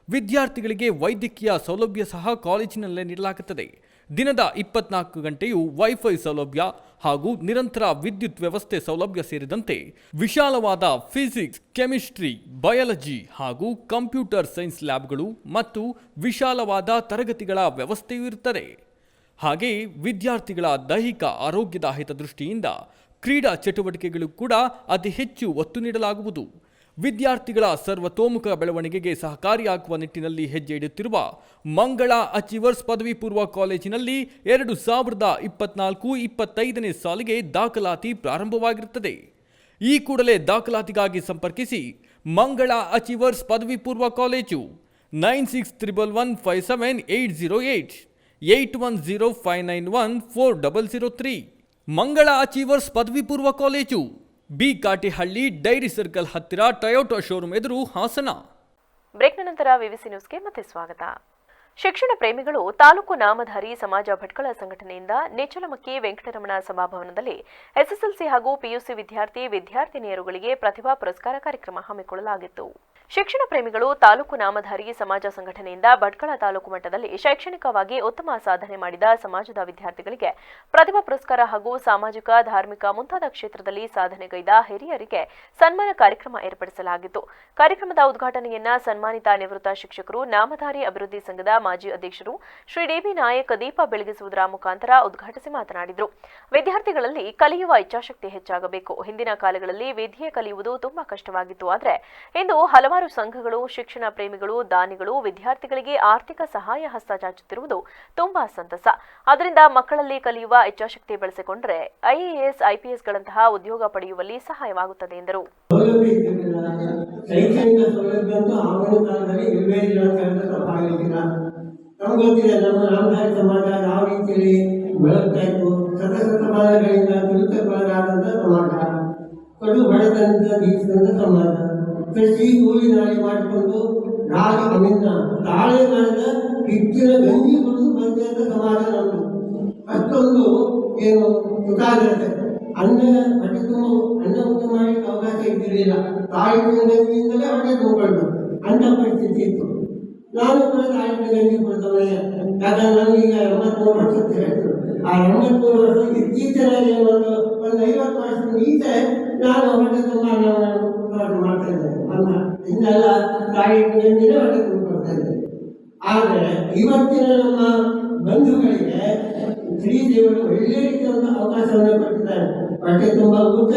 ವಿದ್ಯಾರ್ಥಿಗಳಿಗೆ ವೈದ್ಯಕೀಯ ಸೌಲಭ್ಯ ಸಹ ಕಾಲೇಜಿನಲ್ಲೇ ನೀಡಲಾಗುತ್ತದೆ. ದಿನದ 24 ಗಂಟೆಯೂ ವೈಫೈ ಸೌಲಭ್ಯ ಹಾಗೂ ನಿರಂತರ ವಿದ್ಯುತ್ ವ್ಯವಸ್ಥೆ ಸೌಲಭ್ಯ ಸೇರಿದಂತೆ ವಿಶಾಲವಾದ ಫಿಸಿಕ್ಸ್, ಕೆಮಿಸ್ಟ್ರಿ, ಬಯಾಲಜಿ ಹಾಗೂ ಕಂಪ್ಯೂಟರ್ ಸೈನ್ಸ್ ಲ್ಯಾಬ್ಗಳು ಮತ್ತು ವಿಶಾಲವಾದ ತರಗತಿಗಳ ವ್ಯವಸ್ಥೆಯೂ ಇರುತ್ತದೆ. ಹಾಗೆಯೇ ವಿದ್ಯಾರ್ಥಿಗಳ ದೈಹಿಕ ಆರೋಗ್ಯದ ಹಿತದೃಷ್ಟಿಯಿಂದ ಕ್ರೀಡಾ ಚಟುವಟಿಕೆಗಳು ಕೂಡ ಅತಿ ಹೆಚ್ಚು ಒತ್ತು ನೀಡಲಾಗುವುದು. ವಿದ್ಯಾರ್ಥಿಗಳ ಸರ್ವತೋಮುಖ ಬೆಳವಣಿಗೆಗೆ ಸಹಕಾರಿಯಾಗುವ ನಿಟ್ಟಿನಲ್ಲಿ ಹೆಜ್ಜೆ ಇಡುತ್ತಿರುವ ಮಂಗಳ ಅಚೀವರ್ಸ್ ಪದವಿ ಪೂರ್ವ ಕಾಲೇಜಿನಲ್ಲಿ 2024-25ನೇ ಸಾಲಿಗೆ ದಾಖಲಾತಿ ಪ್ರಾರಂಭವಾಗಿರುತ್ತದೆ. ಈ ಕೂಡಲೇ ದಾಖಲಾತಿಗಾಗಿ ಸಂಪರ್ಕಿಸಿ ಮಂಗಳ ಅಚೀವರ್ಸ್ ಪದವಿ ಪೂರ್ವ ಕಾಲೇಜು 9611578008 8105914003. ಮಂಗಳ ಅಚೀವರ್ಸ್ ಪದವಿ ಪೂರ್ವ college, B Katihalli dairy circle ಹತ್ತಿರ ಟೊಯೋಟಾ ಶೋರೂಮ್ ಎದುರು, ಹಾಸನ. ಬ್ರೇಕ್ನ ನಂತರ ವಿವಿಸಿ ನ್ಯೂಸ್ಗೆ ಮತ್ತೆ ಸ್ವಾಗತ. ಶಿಕ್ಷಣ ಪ್ರೇಮಿಗಳು ತಾಲೂಕು ನಾಮಧಾರಿ ಸಮಾಜ ಭಟ್ಕಳ ಸಂಘಟನೆಯಿಂದ ನೆಚ್ಚಲಮಕ್ಕಿ ವೆಂಕಟರಮಣ ಸಭಾಭವನದಲ್ಲಿ ಎಸ್ಎಸ್ಎಲ್ಸಿ ಹಾಗೂ ಪಿಯುಸಿ ವಿದ್ಯಾರ್ಥಿನಿಯರುಗಳಿಗೆ ಪ್ರತಿಭಾ ಪುರಸ್ಕಾರ ಕಾರ್ಯಕ್ರಮ ಹಮ್ಮಿಕೊಳ್ಳಲಾಗಿತ್ತು. ಶಿಕ್ಷಣ ಪ್ರೇಮಿಗಳು ತಾಲೂಕು ನಾಮಧಾರಿ ಸಮಾಜ ಸಂಘಟನೆಯಿಂದ ಭಟ್ಕಳ ತಾಲೂಕು ಮಟ್ಟದಲ್ಲಿ ಶೈಕ್ಷಣಿಕವಾಗಿ ಉತ್ತಮ ಸಾಧನೆ ಮಾಡಿದ ಸಮಾಜದ ವಿದ್ಯಾರ್ಥಿಗಳಿಗೆ ಪ್ರತಿಭಾ ಪುರಸ್ಕಾರ ಹಾಗೂ ಸಾಮಾಜಿಕ, ಧಾರ್ಮಿಕ ಮುಂತಾದ ಕ್ಷೇತ್ರದಲ್ಲಿ ಸಾಧನೆಗೈದ ಹಿರಿಯರಿಗೆ ಸನ್ಮಾನ ಕಾರ್ಯಕ್ರಮ ಏರ್ಪಡಿಸಲಾಗಿತ್ತು. ಕಾರ್ಯಕ್ರಮದ ಉದ್ಘಾಟನೆಯನ್ನ ಸನ್ಮಾನಿತ ನಿವೃತ್ತ ಶಿಕ್ಷಕರು, ನಾಮಧಾರಿ ಅಭಿವೃದ್ಧಿ ಸಂಘದ ಮಾಜಿ ಅಧ್ಯಕ್ಷರು ಶ್ರೀ ಡಿಬಿ ನಾಯಕ್ ದೀಪ ಬೆಳಗಿಸುವುದರ ಮುಖಾಂತರ ಉದ್ಘಾಟಿಸಿ ಮಾತನಾಡಿದರು. ವಿದ್ಯಾರ್ಥಿಗಳಲ್ಲಿ ಕಲಿಯುವ ಇಚ್ಛಾಶಕ್ತಿ ಹೆಚ್ಚಾಗಬೇಕು. ಹಿಂದಿನ ಕಾಲಗಳಲ್ಲಿ ವಿದ್ಯೆ ಕಲಿಯುವುದು ತುಂಬಾ ಕಷ್ಟವಾಗಿತ್ತು. ಆದರೆ ಇಂದು ಹಲವಾರು ಹಲವಾರು ಸಂಘಗಳು, ಶಿಕ್ಷಣ ಪ್ರೇಮಿಗಳು, ದಾನಿಗಳು ವಿದ್ಯಾರ್ಥಿಗಳಿಗೆ ಆರ್ಥಿಕ ಸಹಾಯ ಹಸ್ತ ಚಾಚುತ್ತಿರುವುದು ತುಂಬಾ ಸಂತಸ. ಅದರಿಂದ ಮಕ್ಕಳಲ್ಲಿ ಕಲಿಯುವ ಇಚ್ಛಾಶಕ್ತಿ ಬೆಳೆಸಿಕೊಂಡರೆ ಐಎಎಸ್, ಐಪಿಎಸ್ಗಳಂತಹ ಉದ್ಯೋಗ ಪಡೆಯುವಲ್ಲಿ ಸಹಾಯವಾಗುತ್ತದೆ ಎಂದರು. ಶೈಕ್ಷಣಿಕ ಸೌಲಭ್ಯ ಅಂತೂ ಆವಾಗಿನ ಕಾಲದಲ್ಲಿ ಇರಬೇಕಿಲ್ಲ ಅಂತ ತಪ್ಪಾಗಲಿಕ್ಕಿಲ್ಲ. ನಮ್ಗೆ ಗೊತ್ತಿದೆ ನಮ್ಮ ನಾಮಧಾರಿ ಸಮಾಜ ಯಾವ ರೀತಿಯಲ್ಲಿ ಬೆಳಗ್ತಾ ಇತ್ತು. ಶತಶತಮಾನಗಳಿಂದ ತುಳಿತಕ್ಕೊಳಗಾದಂಥ ಸಮಾಜ, ಕಡು ಬಡತನದಿಂದ ಜೀವಿಸಿದಂಥ ಸಮಾಜ, ಕೃಷಿ ಕೂಲಿ ನಾಳಿ ಮಾಡಿಕೊಂಡು ತಾಳೆ ಮರದ ಹಿಟ್ಟಿನ ಗಂಜಿ ಕುಡಿದು ಬಂದಂಥ ಸಮಾಜ ನಮ್ಮದು. ಅಷ್ಟೊಂದು ಏನು ಸುಖಾಗಿರುತ್ತೆ. ಅನ್ನ ಹೊಟ್ಟೆ ಅನ್ನ ಊಟ ಮಾಡಲಿಕ್ಕೆ ಅವಕಾಶ ಇದ್ದಿರಲಿಲ್ಲ. ತಾಯಿನ ಗಂಜಿಯಿಂದಲೇ ಹೊಟ್ಟೆ ತುಂಬಿಕೊಂಡು ಅಂತ ಪರಿಸ್ಥಿತಿ ಇತ್ತು. ನಾನು ಕೂಡ ತಾಯಿನ ಗಂಜಿ ಕೊಡ್ತವಳೆ. ಯಾಕಂದ್ರೆ ನನಗೀಗ 83 ವರ್ಷ ಹೇಳ್ತರು. ಆ 83 ವರ್ಷ ಇತ್ತೀಚೆಗೆ ಒಂದು 50 ವರ್ಷದ ಈಚೆ ನಾನು ಹೊಟ್ಟೆ ತುಂಬ ಮಾಡ್ತಾ ಇದ್ದೇನೆ. ಅನ್ನ ಇನ್ನೆಲ್ಲ ತಾಯಿನ ಗಂಜಿನೇ ಹೊಟ್ಟೆ ತುಂಬಿಕೊಡ್ತಾ ಇದ್ದೇನೆ. ಆದರೆ ಇವತ್ತಿನ ನಮ್ಮ ಬಂಧುಗಳಿಗೆ ಶ್ರೀದೇವರು ಒಳ್ಳೆ ರೀತಿಯಾದ ಅವಕಾಶವನ್ನು ಕೊಟ್ಟಿದ್ದಾರೆ. ಹೊಟ್ಟೆ ತುಂಬ ಊಟ,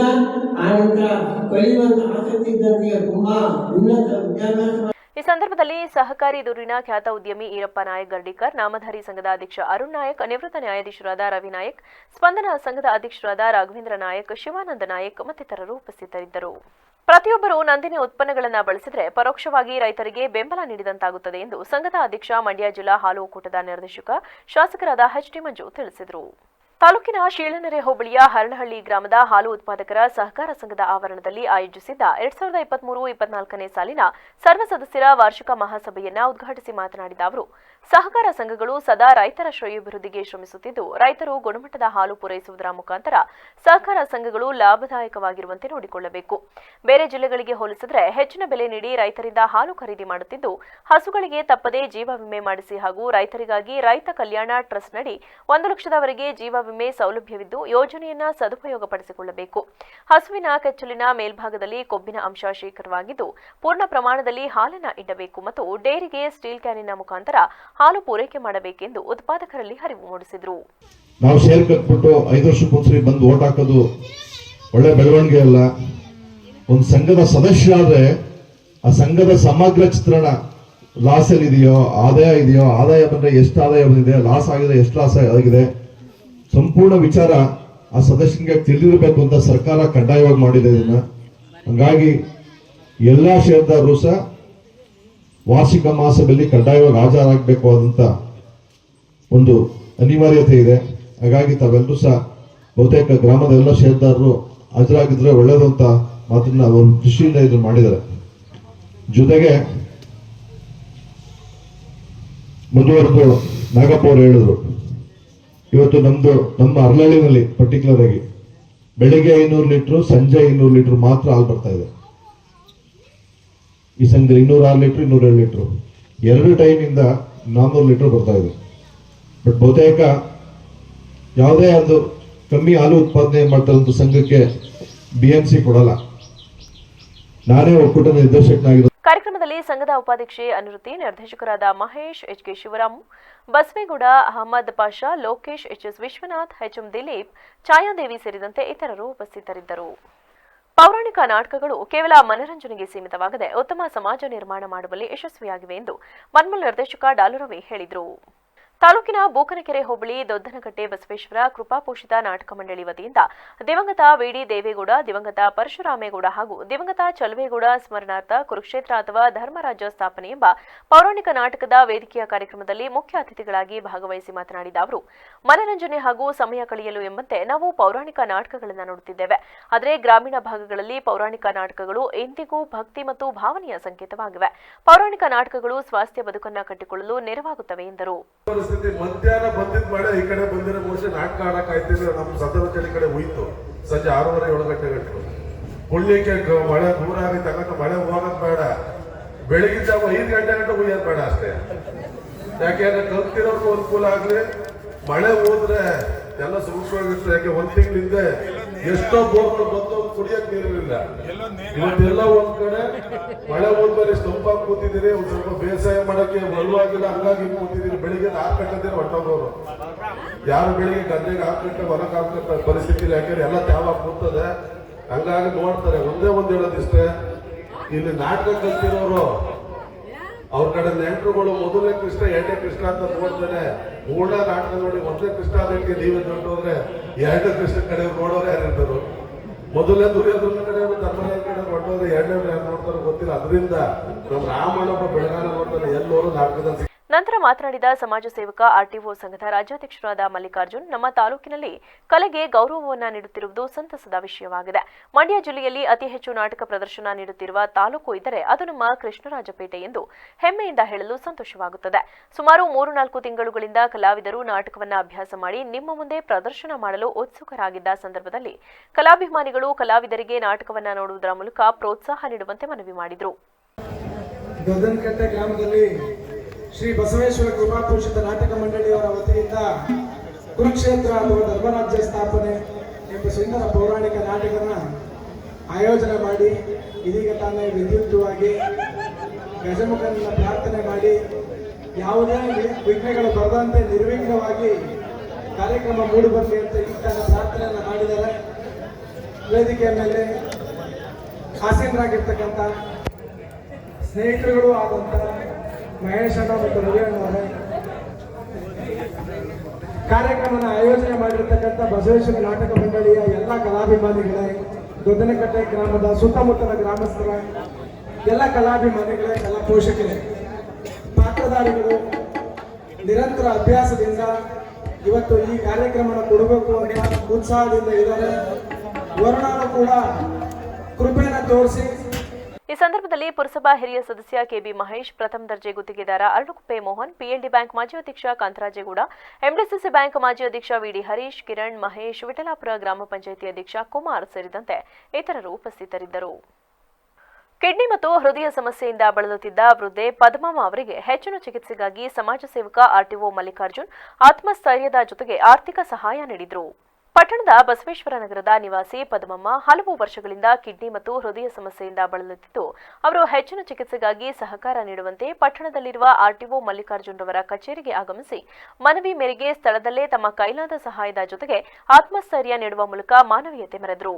ಆನಂತರ ಕಲಿಯುವಂತ ಆಸಕ್ತಿ ಇದ್ದಂತೆ ತುಂಬಾ ಉನ್ನತ ವಿದ್ಯಾಭ್ಯಾಸ. ಈ ಸಂದರ್ಭದಲ್ಲಿ ಸಹಕಾರಿ ದೂರಿನ ಖ್ಯಾತ ಉದ್ಯಮಿ ಈರಪ್ಪ ನಾಯಕ್ ಗರ್ಡಿಕರ್, ನಾಮಧಾರಿ ಸಂಘದ ಅಧ್ಯಕ್ಷ ಅರುಣ್ ನಾಯಕ್, ನಿವೃತ್ತ ನ್ಯಾಯಾಧೀಶರಾದ ರವಿ ನಾಯಕ್, ಸ್ಪಂದನ ಸಂಘದ ಅಧ್ಯಕ್ಷರಾದ ರಾಘವೇಂದ್ರ ನಾಯಕ್, ಶಿವಾನಂದ ನಾಯಕ್ ಮತ್ತಿತರರು ಉಪಸ್ಥಿತರಿದ್ದರು. ಪ್ರತಿಯೊಬ್ಬರು ನಂದಿನಿ ಉತ್ಪನ್ನಗಳನ್ನು ಬಳಸಿದರೆ ಪರೋಕ್ಷವಾಗಿ ರೈತರಿಗೆ ಬೆಂಬಲ ನೀಡಿದಂತಾಗುತ್ತದೆ ಎಂದು ಸಂಘದ ಅಧ್ಯಕ್ಷ, ಮಂಡ್ಯ ಜಿಲ್ಲಾ ಹಾಲು ಒಕ್ಕೂಟದ ನಿರ್ದೇಶಕ, ಶಾಸಕರಾದ ಎಚ್ ಟಿ ಮಂಜು ತಿಳಿಸಿದರು. ತಾಲೂಕಿನ ಶೀಳನೆರೆ ಹೋಬಳಿಯ ಹರಳಹಳ್ಳಿ ಗ್ರಾಮದ ಹಾಲು ಉತ್ಪಾದಕರ ಸಹಕಾರ ಸಂಘದ ಆವರಣದಲ್ಲಿ ಆಯೋಜಿಸಿದ್ದ 2023-24ನೇ ಸಾಲಿನ ಸರ್ವ ಸದಸ್ಯರ ವಾರ್ಷಿಕ ಮಹಾಸಭೆಯನ್ನ ಉದ್ಘಾಟಿಸಿ ಮಾತನಾಡಿದ ಅವರು, ಸಹಕಾರ ಸಂಘಗಳು ಸದಾ ರೈತರ ಶ್ರೇಯೋಭಿವೃದ್ಧಿಗೆ ಶ್ರಮಿಸುತ್ತಿದ್ದು, ರೈತರು ಗುಣಮಟ್ಟದ ಹಾಲು ಪೂರೈಸುವುದರ ಮುಖಾಂತರ ಸಹಕಾರ ಸಂಘಗಳು ಲಾಭದಾಯಕವಾಗಿರುವಂತೆ ನೋಡಿಕೊಳ್ಳಬೇಕು. ಬೇರೆ ಜಿಲ್ಲೆಗಳಿಗೆ ಹೋಲಿಸಿದರೆ ಹೆಚ್ಚಿನ ಬೆಲೆ ನೀಡಿ ರೈತರಿಂದ ಹಾಲು ಖರೀದಿ ಮಾಡುತ್ತಿದ್ದು, ಹಸುಗಳಿಗೆ ತಪ್ಪದೇ ಜೀವ ವಿಮೆ ಮಾಡಿಸಿ ಹಾಗೂ ರೈತರಿಗಾಗಿ ರೈತ ಕಲ್ಯಾಣ ಟ್ರಸ್ಟ್ ನಡಿ 1 ಲಕ್ಷದವರೆಗೆ ಜೀವ ವಿಮೆ ಸೌಲಭ್ಯವಿದ್ದು ಯೋಜನೆಯನ್ನ ಸದುಪಯೋಗಪಡಿಸಿಕೊಳ್ಳಬೇಕು. ಹಸುವಿನ ಕೆಚ್ಚಲಿನ ಮೇಲ್ಭಾಗದಲ್ಲಿ ಕೊಬ್ಬಿನ ಅಂಶ ಶೇಖರವಾಗಿದ್ದು ಪೂರ್ಣ ಪ್ರಮಾಣದಲ್ಲಿ ಹಾಲನ್ನ ಇಡಬೇಕು ಮತ್ತು ಡೇರಿಗೆ ಸ್ಟೀಲ್ ಕ್ಯಾನಿನ ಮುಖಾಂತರ ಹಾಲು ಪೂರೈಕೆ ಮಾಡಬೇಕೆಂದು ಉತ್ಪಾದಕರಲ್ಲಿ ಅರಿವು ಮೂಡಿಸಿದರು. ನಾವು ಶೇರ್ ಕಟ್ಬಿಟ್ಟು 5 ವರ್ಷಕ್ಕೊಂದ್ಸರಿ ಬಂದು ಓಟ್ ಹಾಕೋದು ಒಳ್ಳೆ ಬೆಳವಣಿಗೆ ಅಲ್ಲ. ಒಂದು ಸಂಘದ ಸದಸ್ಯರಾದ್ರೆ ಆ ಸಂಘದ ಸಮಗ್ರ ಚಿತ್ರಣ, ಲಾಸ್ ಎಲ್ಲಿದೆಯೋ, ಆದಾಯ ಇದೆಯೋ, ಆದಾಯ ಬಂದ್ರೆ ಎಷ್ಟು ಆದಾಯ ಬಂದಿದೆ, ಲಾಸ್ ಆಗಿದೆ ಎಷ್ಟು ಲಾಸ್ ಆಗಿದೆ, ಸಂಪೂರ್ಣ ವಿಚಾರ ಆ ಸದಸ್ಯನಿಗೆ ತಿಳಿದಿರಬೇಕು ಅಂತ ಸರ್ಕಾರ ಕಡ್ಡಾಯವಾಗಿ ಮಾಡಿದೆ ಇದನ್ನ. ಹಂಗಾಗಿ ಎಲ್ಲಾ ಷೇರ್ದಾರರು ಸಹ ವಾರ್ಷಿಕ ಮಹಾಸಭೆಯಲ್ಲಿ ಕಡ್ಡಾಯವಾಗಿ ಹಾಜರಾಗಬೇಕು ಆದಂತ ಒಂದು ಅನಿವಾರ್ಯತೆ ಇದೆ. ಹಾಗಾಗಿ ತಾವೆಲ್ಲರೂ ಸಹ ಬಹುತೇಕ ಗ್ರಾಮದ ಎಲ್ಲ ಷೇರ್ದಾರರು ಹಾಜರಾಗಿದ್ರೆ ಒಳ್ಳೇದು ಅಂತ ಮಾತನ್ನ ಒಂದು ದೃಷ್ಟಿಯಿಂದ ಇದನ್ನು ಮಾಡಿದ್ದಾರೆ. ಜೊತೆಗೆ ಮುಂದುವರೆದು ನಾಗಪ್ಪ ಅವರು ಹೇಳಿದ್ರು, ಇವತ್ತು ನಮ್ಮ ಹರಳಹಳ್ಳಿನಲ್ಲಿ ಪರ್ಟಿಕ್ಯುಲರ್ ಆಗಿ ಬೆಳಿಗ್ಗೆ 500 ಲೀಟ್ರು, ಸಂಜೆ 200 ಲೀಟ್ರು ಮಾತ್ರ ಹಾಲು ಬರ್ತಾ ಇದೆ. ಈ ಸಂಘದಲ್ಲಿ 206 ಲೀಟ್ರು, 207 ಲೀಟ್ರು 2 ಟೈಮಿಂದ 400 ಲೀಟ್ರ್ ಬರ್ತಾ ಇದೆ. ಬಟ್ ಬಹುತೇಕ ಯಾವುದೇ ಒಂದು ಕಮ್ಮಿ ಹಾಲು ಉತ್ಪಾದನೆ ಮಾಡ್ತಾರಂತ ಸಂಘಕ್ಕೆ BMC ಕೊಡಲ್ಲ. ನಾನೇ ಒಕ್ಕೂಟದ ನಿರ್ದೇಶಕನಾಗಿರೋ ಕಾರ್ಯಕ್ರಮದಲ್ಲಿ ಸಂಘದ ಉಪಾಧ್ಯಕ್ಷೆ ಅನುರುತಿ, ನಿರ್ದೇಶಕರಾದ Mahesh, H K Shivaram, Basavegowda, Ahmad Pasha, Lokesh, HS Vishwanath, HM Dilip, Chhayadevi ಸೇರಿದಂತೆ ಇತರರು ಉಪಸ್ಥಿತರಿದ್ದರು. ಪೌರಾಣಿಕ ನಾಟಕಗಳು ಕೇವಲ ಮನರಂಜನೆಗೆ ಸೀಮಿತವಾಗದೆ ಉತ್ತಮ ಸಮಾಜ ನಿರ್ಮಾಣ ಮಾಡುವಲ್ಲಿ ಯಶಸ್ವಿಯಾಗಿವೆ ಎಂದು ಮನ್ಮೂಲ್ ನಿರ್ದೇಶಕ ಡಾಲುರವಿ ಹೇಳಿದರು. ತಾಲೂಕಿನ ಬೂಕನಕೆರೆ ಹೋಬಳಿ ದೊಡ್ಡನಕಟ್ಟೆ ಬಸವೇಶ್ವರ ಕೃಪಾಪೋಷಿತ ನಾಟಕ ಮಂಡಳಿ ವತಿಯಿಂದ ದಿವಂಗತ ವಿಡಿ ದೇವೇಗೌಡ, ದಿವಂಗತ ಪರಶುರಾಮೇಗೌಡ ಹಾಗೂ ದಿವಂಗತ ಚಲುವೇಗೌಡ ಸ್ಮರಣಾರ್ಥ ಕುರುಕ್ಷೇತ್ರ ಅಥವಾ ಧರ್ಮರಾಜ್ಯ ಸ್ಥಾಪನೆ ಎಂಬ ಪೌರಾಣಿಕ ನಾಟಕದ ವೇದಿಕೆಯ ಕಾರ್ಯಕ್ರಮದಲ್ಲಿ ಮುಖ್ಯ ಅತಿಥಿಗಳಾಗಿ ಭಾಗವಹಿಸಿ ಮಾತನಾಡಿದ ಅವರು, ಮನರಂಜನೆ ಹಾಗೂ ಸಮಯ ಕಳೆಯಲು ಎಂಬಂತೆ ನಾವು ಪೌರಾಣಿಕ ನಾಟಕಗಳನ್ನು ನೋಡುತ್ತಿದ್ದೇವೆ. ಆದರೆ ಗ್ರಾಮೀಣ ಭಾಗಗಳಲ್ಲಿ ಪೌರಾಣಿಕ ನಾಟಕಗಳು ಎಂದಿಗೂ ಭಕ್ತಿ ಮತ್ತು ಭಾವನೆಯ ಸಂಕೇತವಾಗಿವೆ. ಪೌರಾಣಿಕ ನಾಟಕಗಳು ಸ್ವಾಸ್ಥ್ಯ ಬದುಕನ್ನು ಕಟ್ಟಿಕೊಳ್ಳಲು ನೆರವಾಗುತ್ತವೆ ಎಂದರು. ಮಧ್ಯಾಹ್ನ ಬಂದಿದ್ ಮಳೆ ಈ ಕಡೆ ಬಂದಿರೋ ಮೋಸ ನಾಟಕ ಆಡಕ್ ಆಯ್ತಿದ್ರೆ ನಮ್ಮ ಸದನ ಕಡೆ ಹೋಯ್ತು. ಸಂಜೆ 6:30-7 ಗಂಟೆ ಪುಣ್ಯಕ್ಕೆ ಮಳೆ ದೂರ ಆಗಿ ತನಕ ಮಳೆ ಹೋಗೋದ್ ಬೇಡ, ಬೆಳಗಿನ ಜಾವ 5 ಗಂಟೆ ಹೋಗೋದ್ ಬೇಡ ಅಷ್ಟೇ. ಯಾಕೆಂದ್ರೆ ಕಲ್ತಿರೋರ್ಗೂ ಅನುಕೂಲ ಆಗ್ಲಿ, ಮಳೆ ಹೋದ್ರೆ ಎಲ್ಲ ಸೂಕ್ಷ್ಮವಾಗಿರ್ತದೆ. ಯಾಕೆ 1 ತಿಂಗಳಿಂದ ಎಷ್ಟೋ ಬೋರ್ಗಳು ಬಂದು ಕುಡಿಯಕ್ ನೀರಿಲ್ಲ. ಇವತ್ತೆಲ್ಲ ಒಂದ್ ಕಡೆ ಮಳೆ ಹೋದ್ಮೇಲೆ ಸ್ತಂಭಾಗಿ ಕೂತಿದ್ದೀರಿ, ಒಂದ್ ಸ್ವಲ್ಪ ಬೇಸಾಯ ಮಾಡಕ್ಕೆ ಬಲವಾಗಿಲ್ಲ, ಹಂಗಾಗಿ ಕೂತಿದ್ದೀರಿ. ಬೆಳಿಗ್ಗೆ 4 ಗಂಟೆ ಹೊಟ್ಟೋಗೋರು ಯಾರು ಬೆಳಿಗ್ಗೆ ಗದ್ದೆಗೆ 4 ಗಂಟೆ ಹೊರಗೆ ಹಾಕಂತ ಪರಿಸ್ಥಿತಿ ಇಲ್ಲ. ಯಾಕಂದ್ರೆ ಎಲ್ಲ ತ್ಯಾವ ಕೂತದೆ, ಹಂಗಾಗಿ ನೋಡ್ತಾರೆ. ಒಂದೇ ಒಂದು ಹೇಳೋದಿಷ್ಟೇ, ಇಲ್ಲಿ ನಾಟಕ ಕಲ್ತಿರೋರು ಅವ್ರ ಕಡೆ ನೆಂಟರುಗಳು ಮೊದಲನೇ ಕೃಷ್ಣ ಎರಡನೇ ಕೃಷ್ಣ ಅಂತ ನೋಡ್ತಾನೆ. ಮೂರನೇ ನಾಟಕ ನೋಡಿ ಒಂದನೇ ಕೃಷ್ಣ ಅದಕ್ಕೆ ನೀವೇ ದೊಡ್ಡೋದ್ರೆ ಎರಡನೇ ಕೃಷ್ಣ ಕಡೆ ನೋಡೋರು ಯಾರಿರ್ತಾರು? ಮೊದಲನೇ ದುರ್ಯೋಧನ ಕಡೆ ಧರ್ಮರಾಯ ಕಡೆ ಹೊರಟೋದ್ರೆ ಎರಡನೇ ಯಾರು ನೋಡ್ತಾರೋ ಗೊತ್ತಿಲ್ಲ. ಅದರಿಂದ ನಮ್ಮ ರಾಮಣ್ಣಪ್ಪ ಬೆಳಗಾನ ನೋಡ್ತಾನೆ ಎಲ್ಲೋರು ನಾಟಕದಲ್ಲಿ. ನಂತರ ಮಾತನಾಡಿದ ಸಮಾಜ ಸೇವಕ ಆರ್ಟಿಒ ಸಂಘದ ರಾಜ್ಯಾಧ್ಯಕ್ಷರಾದ ಮಲ್ಲಿಕಾರ್ಜುನ್, ನಮ್ಮ ತಾಲೂಕಿನಲ್ಲಿ ಕಲೆಗೆ ಗೌರವವನ್ನು ನೀಡುತ್ತಿರುವುದು ಸಂತಸದ ವಿಷಯವಾಗಿದೆ. ಮಂಡ್ಯ ಜಿಲ್ಲೆಯಲ್ಲಿ ಅತಿ ಹೆಚ್ಚು ನಾಟಕ ಪ್ರದರ್ಶನ ನೀಡುತ್ತಿರುವ ತಾಲೂಕು ಇದ್ದರೆ ಅದು ನಮ್ಮ ಕೃಷ್ಣರಾಜಪೇಟೆ ಎಂದು ಹೆಮ್ಮೆಯಿಂದ ಹೇಳಲು ಸಂತೋಷವಾಗುತ್ತದೆ. ಸುಮಾರು 3-4 ತಿಂಗಳುಗಳಿಂದ ಕಲಾವಿದರು ನಾಟಕವನ್ನು ಅಭ್ಯಾಸ ಮಾಡಿ ನಿಮ್ಮ ಮುಂದೆ ಪ್ರದರ್ಶನ ಮಾಡಲು ಉತ್ಸುಕರಾಗಿದ್ದ ಸಂದರ್ಭದಲ್ಲಿ ಕಲಾಭಿಮಾನಿಗಳು ಕಲಾವಿದರಿಗೆ ನಾಟಕವನ್ನು ನೋಡುವುದರ ಮೂಲಕ ಪ್ರೋತ್ಸಾಹ ನೀಡುವಂತೆ ಮನವಿ ಮಾಡಿದರು. ಗದನಕಟ್ಟೆ ಗ್ರಾಮದಲ್ಲಿ ಶ್ರೀ ಬಸವೇಶ್ವರ ಕೃಪಾಪೋಷಿತ ನಾಟಕ ಮಂಡಳಿಯವರ ವತಿಯಿಂದ ಕುರುಕ್ಷೇತ್ರ ಅಥವಾ ಧರ್ಮರಾಜ್ಯ ಸ್ಥಾಪನೆ ಎಂಬ ಸುಂದರ ಪೌರಾಣಿಕ ನಾಟಕವನ್ನು ಆಯೋಜನೆ ಮಾಡಿ ಇದೀಗ ತಾನೇ ವಿದ್ಯುಕ್ತವಾಗಿ ಗಜಮುಖನ ಪ್ರಾರ್ಥನೆ ಮಾಡಿ ಯಾವುದೇ ವಿಘ್ನಗಳು ಬರದಂತೆ ನಿರ್ವಿಘ್ನವಾಗಿ ಕಾರ್ಯಕ್ರಮ ಮೂಡಿಬರಲಿ ಅಂತ ಈಗ ತಾನೇ ಪ್ರಾರ್ಥನೆಯನ್ನು ಮಾಡಿದ್ದಾರೆ. ವೇದಿಕೆಯ ಮೇಲೆ ಆಸೀನರಾಗಿರ್ತಕ್ಕಂಥ ಸ್ನೇಹಿತರುಗಳು ಆದಂಥ ಮಹೇಶ್ ಅಣ್ಣ ಮತ್ತು ರವಿಯಣ್ಣವರೇ, ಕಾರ್ಯಕ್ರಮನ ಆಯೋಜನೆ ಮಾಡಿರ್ತಕ್ಕಂಥ ಬಸವೇಶ್ವರ ನಾಟಕ ಮಂಡಳಿಯ ಎಲ್ಲ ಕಲಾಭಿಮಾನಿಗಳೇ, ದೊಡ್ಡನಕಟ್ಟೆ ಗ್ರಾಮದ ಸುತ್ತಮುತ್ತಲ ಗ್ರಾಮಸ್ಥರ ಎಲ್ಲ ಕಲಾಭಿಮಾನಿಗಳೇ, ಕಲಾ ಪೋಷಕರೇ, ಪಾತ್ರಧಾರಿಗಳು ನಿರಂತರ ಅಭ್ಯಾಸದಿಂದ ಇವತ್ತು ಈ ಕಾರ್ಯಕ್ರಮನ ಕೊಡಬೇಕು ಅಂತ ಉತ್ಸಾಹದಿಂದ ಇದ್ದಾರೆ. ವರುಣಾನು ಕೂಡ ಕೃಪೆಯನ್ನು ತೋರಿಸಿ. ಈ ಸಂದರ್ಭದಲ್ಲಿ ಪುರಸಭಾ ಹಿರಿಯ ಸದಸ್ಯ ಕೆಬಿ ಮಹೇಶ್, ಪ್ರಥಮ ದರ್ಜೆ ಗುತ್ತಿಗೆದಾರ ಅರಳುಕುಪ್ಪೆ ಮೋಹನ್, ಪಿಎಲ್ಡಿ ಬ್ಯಾಂಕ್ ಮಾಜಿ ಅಧ್ಯಕ್ಷ ಕಾಂತರಾಜೇಗೌಡ, ಎಂಡಿಸಿಸಿ ಬ್ಯಾಂಕ್ ಮಾಜಿ ಅಧ್ಯಕ್ಷ ವಿಡಿ ಹರೀಶ್, ಕಿರಣ್, ಮಹೇಶ್, ವಿಠಲಾಪುರ ಗ್ರಾಮ ಪಂಚಾಯಿತಿ ಅಧ್ಯಕ್ಷ ಕುಮಾರ್ ಸೇರಿದಂತೆ ಇತರರು ಉಪಸ್ಥಿತರಿದ್ದರು. ಕಿಡ್ನಿ ಮತ್ತು ಹೃದಯ ಸಮಸ್ಯೆಯಿಂದ ಬಳಲುತ್ತಿದ್ದ ವೃದ್ಧೆ ಪದ್ಮಮ್ಮ ಅವರಿಗೆ ಹೆಚ್ಚಿನ ಚಿಕಿತ್ಸೆಗಾಗಿ ಸಮಾಜ ಸೇವಕ ಆರ್ಟಿಒ ಮಲ್ಲಿಕಾರ್ಜುನ್ ಆತ್ಮಸ್ಥೈರ್ಯದ ಜೊತೆಗೆ ಆರ್ಥಿಕ ಸಹಾಯ ನೀಡಿದರು. ಪಟ್ಟಣದ ಬಸವೇಶ್ವರ ನಗರದ ನಿವಾಸಿ ಪದ್ಮಮ್ಮ ಹಲವು ವರ್ಷಗಳಿಂದ ಕಿಡ್ನಿ ಮತ್ತು ಹೃದಯ ಸಮಸ್ಯೆಯಿಂದ ಬಳಲುತ್ತಿದ್ದು, ಅವರು ಹೆಚ್ಚಿನ ಚಿಕಿತ್ಸೆಗಾಗಿ ಸಹಕಾರ ನೀಡುವಂತೆ ಪಟ್ಟಣದಲ್ಲಿರುವ ಆರ್ಟಿಒ ಮಲ್ಲಿಕಾರ್ಜುನ್ ರವರ ಕಚೇರಿಗೆ ಆಗಮಿಸಿ ಮನವಿ ಮೇರೆಗೆ ಸ್ಥಳದಲ್ಲೇ ತಮ್ಮ ಕೈಲಾದ ಸಹಾಯದ ಜೊತೆಗೆ ಆತ್ಮಸ್ಥೈರ್ಯ ನೀಡುವ ಮೂಲಕ ಮಾನವೀಯತೆ ಮೆರೆದರು.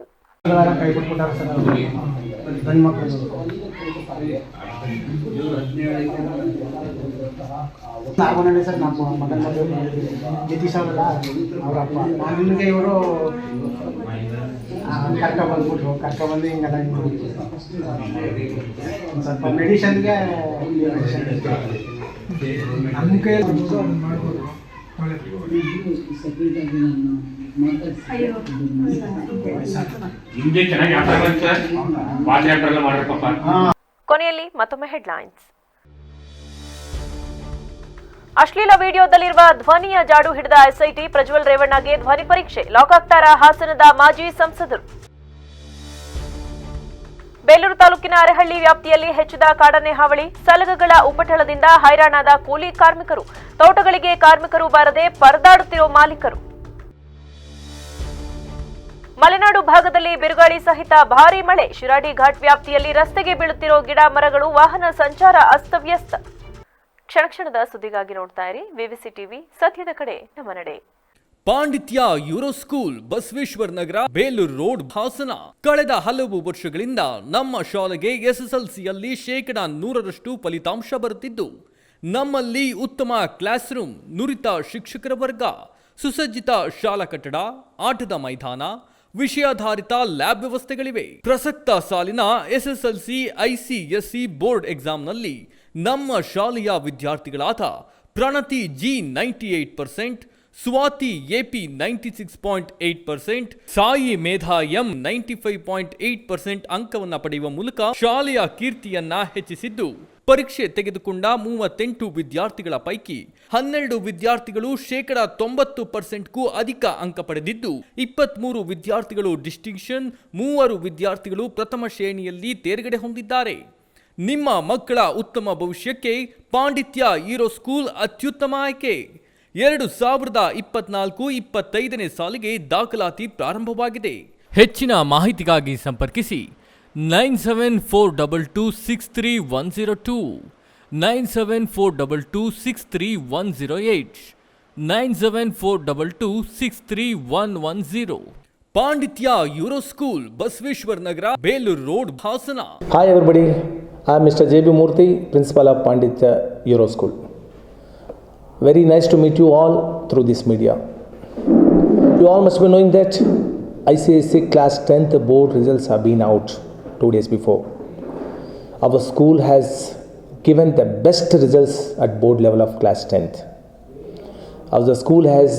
ನಾರ್ಮಲ್ ಸರ್, ನಮ್ಮ ಮಗನ ಮದುವೆ ಜತೀಶ್ ಅವರಲ್ಲ ಅವ್ರ ಅಪ್ಪ. ನನಗೆ ಇವರು ಕರ್ಕೊಬಂದು ಹಿಂಗೆಲ್ಲ ಸ್ವಲ್ಪ ಮೆಡಿಷನ್ಗೆ ನಮ್ಮ ಕೈ ಕೊನೆಯಲ್ಲಿ ಮತ್ತೊಮ್ಮೆ ಹೆಡ್ಲೈನ್ಸ್. ಅಶ್ಲೀಲ ವಿಡಿಯೋದಲ್ಲಿರುವ ಧ್ವನಿಯ ಜಾಡು ಹಿಡಿದ ಎಸ್ಐಟಿ, ಪ್ರಜ್ವಲ್ ರೇವಣ್ಣಗೆ ಧ್ವನಿ ಪರೀಕ್ಷೆ, ಲಾಕ್ ಆಗ್ತಾರಾ ಹಾಸನದ ಮಾಜಿ ಸಂಸದರು. ಬೇಲೂರು ತಾಲೂಕಿನ ಅರೆಹಳ್ಳಿ ವ್ಯಾಪ್ತಿಯಲ್ಲಿ ಹೆಚ್ಚಿದ ಕಾಡಾನೆ ಹಾವಳಿ, ಸಲಗಗಳ ಉಪಟಳದಿಂದ ಹೈರಾಣಾದ ಕೂಲಿ ಕಾರ್ಮಿಕರು, ತೋಟಗಳಿಗೆ ಕಾರ್ಮಿಕರು ಬಾರದೆ ಪರದಾಡುತ್ತಿರೋ ಮಾಲೀಕರು. ಮಲೆನಾಡು ಭಾಗದಲ್ಲಿ ಬಿರುಗಾಳಿ ಸಹಿತ ಭಾರೀ ಮಳೆ, ಶಿರಾಡಿ ಘಾಟ್ ವ್ಯಾಪ್ತಿಯಲ್ಲಿ ರಸ್ತೆಗೆ ಬೀಳುತ್ತಿರೋ ಗಿಡ ಮರಗಳು, ವಾಹನ ಸಂಚಾರ ಅಸ್ತವ್ಯಸ್ತ. ಕ್ಷಣಕ್ಷಣದ ಸುದ್ದಿಗಾಗಿ ನೋಡ್ತಾ ಇರಿ ವಿವಿಸಿ ಟಿವಿ, ಸತ್ಯದ ಕಡೆ ನಮ್ಮ ನಡೆ. ಪಾಂಡಿತ್ಯ euro school, Basaveshwara Nagar, Belur road, Hassan. ಕಳೆದ ಹಲವು ವರ್ಷಗಳಿಂದ ನಮ್ಮ ಶಾಲೆಗೆ ಎಸ್ಎಸ್ಎಲ್ಸಿಯಲ್ಲಿ 100% ಫಲಿತಾಂಶ ಬರುತ್ತಿದ್ದು, ನಮ್ಮಲ್ಲಿ ಉತ್ತಮ ಕ್ಲಾಸ್ ರೂಮ್, ನುರಿತ ಶಿಕ್ಷಕರ ವರ್ಗ, ಸುಸಜ್ಜಿತ ಶಾಲಾ ಕಟ್ಟಡ, ಆಟದ ಮೈದಾನ, ವಿಷಯಾಧಾರಿತ ಲ್ಯಾಬ್ ವ್ಯವಸ್ಥೆಗಳಿವೆ. ಪ್ರಸಕ್ತ ಸಾಲಿನ ಎಸ್ಎಸ್ಎಲ್ಸಿ ಐಸಿಎಸ್ಸಿ ಬೋರ್ಡ್ ಎಕ್ಸಾಮ್ನಲ್ಲಿ ನಮ್ಮ ಶಾಲೆಯ ವಿದ್ಯಾರ್ಥಿಗಳಾದ ಪ್ರಣತಿ ಜಿ 98%, ಸ್ವಾತಿ ಎಪಿ 96.8%, ಸಾಯಿ ಮೇಧಾ ಎಂ 95.8% ಅಂಕವನ್ನು ಪಡೆಯುವ ಮೂಲಕ ಶಾಲೆಯ ಕೀರ್ತಿಯನ್ನ ಹೆಚ್ಚಿಸಿದ್ದು, ಪರೀಕ್ಷೆ ತೆಗೆದುಕೊಂಡ 38 ವಿದ್ಯಾರ್ಥಿಗಳ ಪೈಕಿ 12 ವಿದ್ಯಾರ್ಥಿಗಳು 90%ಕ್ಕೂ ಅಧಿಕ ಅಂಕ ಪಡೆದಿದ್ದು, 23 ವಿದ್ಯಾರ್ಥಿಗಳು ಡಿಸ್ಟಿಂಕ್ಷನ್, 3 ವಿದ್ಯಾರ್ಥಿಗಳು ಪ್ರಥಮ ಶ್ರೇಣಿಯಲ್ಲಿ ತೇರ್ಗಡೆ ಹೊಂದಿದ್ದಾರೆ. ನಿಮ್ಮ ಮಕ್ಕಳ ಉತ್ತಮ ಭವಿಷ್ಯಕ್ಕೆ ಪಾಂಡಿತ್ಯ ಯೂರೋ ಸ್ಕೂಲ್ ಅತ್ಯುತ್ತಮ ಆಯ್ಕೆ. 2024-25ನೇ ಸಾಲಿಗೆ ದಾಖಲಾತಿ ಪ್ರಾರಂಭವಾಗಿದೆ. ಹೆಚ್ಚಿನ ಮಾಹಿತಿಗಾಗಿ ಸಂಪರ್ಕಿಸಿ 9742263102, 9742263108, 9742263110. ಪಾಂಡಿತ್ಯ euro school, Basaveshwara Nagar, Belur road, Hassan. Hi everybody, I am Mr. J.B. Murthy, Principal of Panditya Euro School. Very nice to meet you all through this media. You all must be knowing that ICSE class 10th board results have been out 2 days before. Our school has given the best results at board level of class 10th. Our school has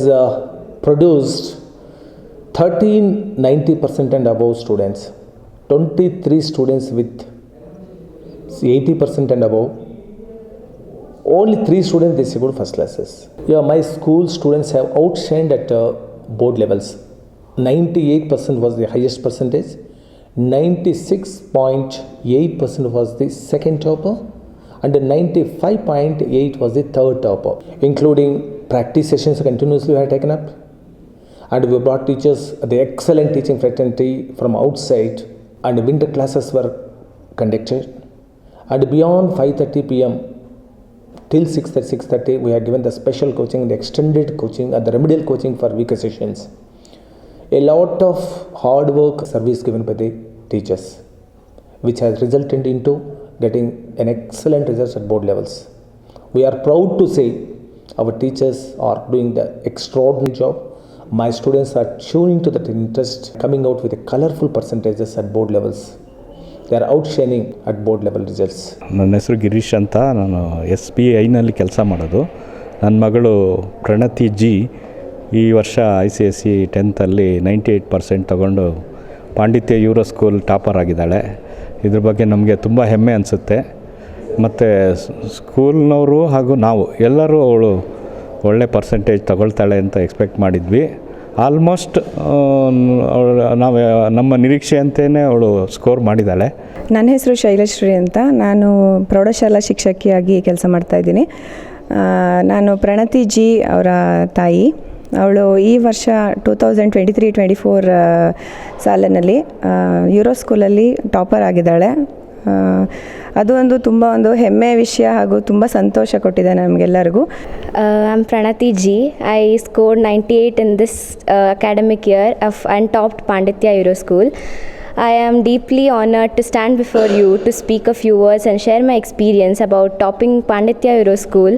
produced 1390% and above students, 23 students with 80% and above, only 3 students they scored first classes. Yeah, my school students have outshined at board levels. 98% was the highest percentage, 96.8% was the second topper, and 95.8 was the third topper, including practice sessions continuously we have taken up. And we brought teachers, the excellent teaching fraternity from outside, and winter classes were conducted. And beyond 5:30 p.m. till 6:30 we had given the special coaching, the extended coaching and the remedial coaching for weaker sessions. A lot of hard work service given by the teachers, which has resulted into getting an excellent results at board levels. We are proud to say our teachers are doing the extraordinary job. My students are tuning to that interest, coming out with a colorful percentages at board levels. They are outshining at board level results. ನನ್ನ ಹೆಸರು ಗಿರೀಶ್ ಅಂತ, ನಾನು SBIನಲ್ಲಿ ಕೆಲಸ ಮಾಡೋದು. ನನ್ನ ಮಗಳು ಪ್ರಣತಿ G ಈ ವರ್ಷ ICSE 10th 98% ತಗೊಂಡು ಪಾಂಡಿತ್ಯ ಯೂರೋ ಸ್ಕೂಲ್ ಟಾಪರ್ ಆಗಿದ್ದಾಳೆ. ಇದ್ರ ಬಗ್ಗೆ ನಮಗೆ ತುಂಬ ಹೆಮ್ಮೆ ಅನಿಸುತ್ತೆ. ಮತ್ತು ಸ್ಕೂಲ್ನವರು ಹಾಗೂ ನಾವು ಎಲ್ಲರೂ ಅವಳು ಒಳ್ಳೆ ಪರ್ಸೆಂಟೇಜ್ ತಗೊಳ್ತಾಳೆ ಅಂತ ಎಕ್ಸ್ಪೆಕ್ಟ್ ಮಾಡಿದ್ವಿ. ಆಲ್ಮೋಸ್ಟ್ ನಾವು ನಮ್ಮ ನಿರೀಕ್ಷೆಯಂತೆಯೇ ಅವಳು ಸ್ಕೋರ್ ಮಾಡಿದ್ದಾಳೆ. ನನ್ನ ಹೆಸರು ಶೈಲಶ್ರೀ ಅಂತ, ನಾನು ಪ್ರೌಢಶಾಲಾ ಶಿಕ್ಷಕಿಯಾಗಿ ಕೆಲಸ ಮಾಡ್ತಾಯಿದ್ದೀನಿ. ನಾನು ಪ್ರಣತಿ ಜಿ ಅವರ ತಾಯಿ. ಅವಳು ಈ ವರ್ಷ 2023-24 ಸಾಲಿನಲ್ಲಿ ಯೂರೋ ಸ್ಕೂಲಲ್ಲಿ ಟಾಪರ್ ಆಗಿದ್ದಾಳೆ. ಅದು ತುಂಬ ಹೆಮ್ಮೆಯ ವಿಷಯ ಹಾಗೂ ತುಂಬ ಸಂತೋಷ ಕೊಟ್ಟಿದೆ ನಮಗೆಲ್ಲರಿಗೂ. I am Pranati G. I scored 98 in this academic year and topped Panditya Euro School. I am deeply honored to stand before you to speak a few words and share my experience about topping Panditya Euro School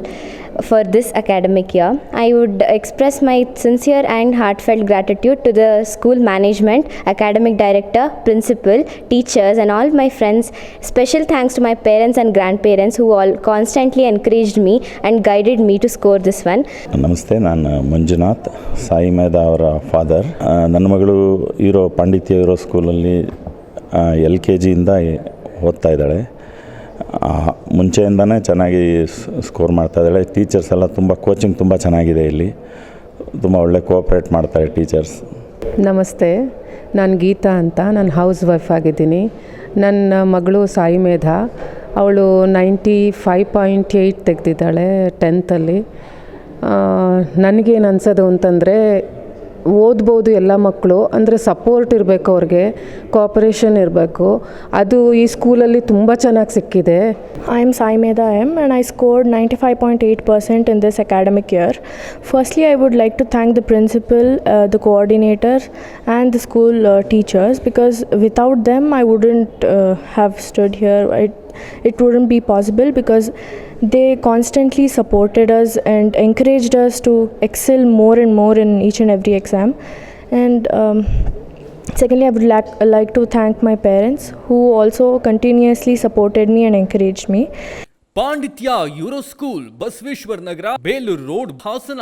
for this academic year. I would express my sincere and heartfelt gratitude to the school management, academic director, principal, teachers and all my friends. Special thanks to my parents and grandparents who all constantly encouraged me and guided me to score this one. ನಮಸ್ತೆ, ನಾನು ಮಂಜುನಾಥ್, ಸಾಯಿ ಮೇಧಾ ಅವರ father. ನನ್ನ ಮಗಳು ಪಾಂಡಿತ್ಯ euro ಸ್ಕೂಲಲ್ಲಿ LKGಯಿಂದ ಓದ್ತಾ ಇದ್ದಾಳೆ. ಮುಂಚೆಯಿಂದನೇ ಚೆನ್ನಾಗಿ ಸ್ಕೋರ್ ಮಾಡ್ತಾಯಿದ್ದಾಳೆ. ಟೀಚರ್ಸ್ ಎಲ್ಲ ತುಂಬ ಕೋಚಿಂಗ್ ತುಂಬ ಚೆನ್ನಾಗಿದೆ. ಇಲ್ಲಿ ತುಂಬ ಒಳ್ಳೆ ಕೋಆಪ್ರೇಟ್ ಮಾಡ್ತಾರೆ ಟೀಚರ್ಸ್. ನಮಸ್ತೆ, ನಾನು ಗೀತಾ ಅಂತ, ನಾನು ಹೌಸ್ ವೈಫ್ ಆಗಿದ್ದೀನಿ. ನನ್ನ ಮಗಳು ಸಾಯಿ ಮೇಧಾ, ಅವಳು 95.8 ತೆಗೆದಿದ್ದಾಳೆ 10th. ನನಗೇನು ಅನ್ಸೋದು ಅಂತಂದರೆ, ಓದ್ಬೋದು ಎಲ್ಲ ಮಕ್ಕಳು, ಅಂದರೆ ಸಪೋರ್ಟ್ ಇರಬೇಕು, ಅವ್ರಿಗೆ ಕೋಆಪರೇಷನ್ ಇರಬೇಕು. ಅದು ಈ ಸ್ಕೂಲಲ್ಲಿ ತುಂಬ ಚೆನ್ನಾಗಿ ಸಿಕ್ಕಿದೆ. I am Sai Medha M and I scored 95.8% in this academic year. Firstly, I would like to thank the principal, the coordinator and the school teachers, because without them I wouldn't have stood here. It wouldn't be possible, because they constantly supported us and encouraged us to excel more and more in each and every exam. And secondly, I would like to thank my parents, who also continuously supported me and encouraged me. ಪಾಂಡಿತ್ಯ euro school, Basaveshwara Nagar, Belur road, Hassan.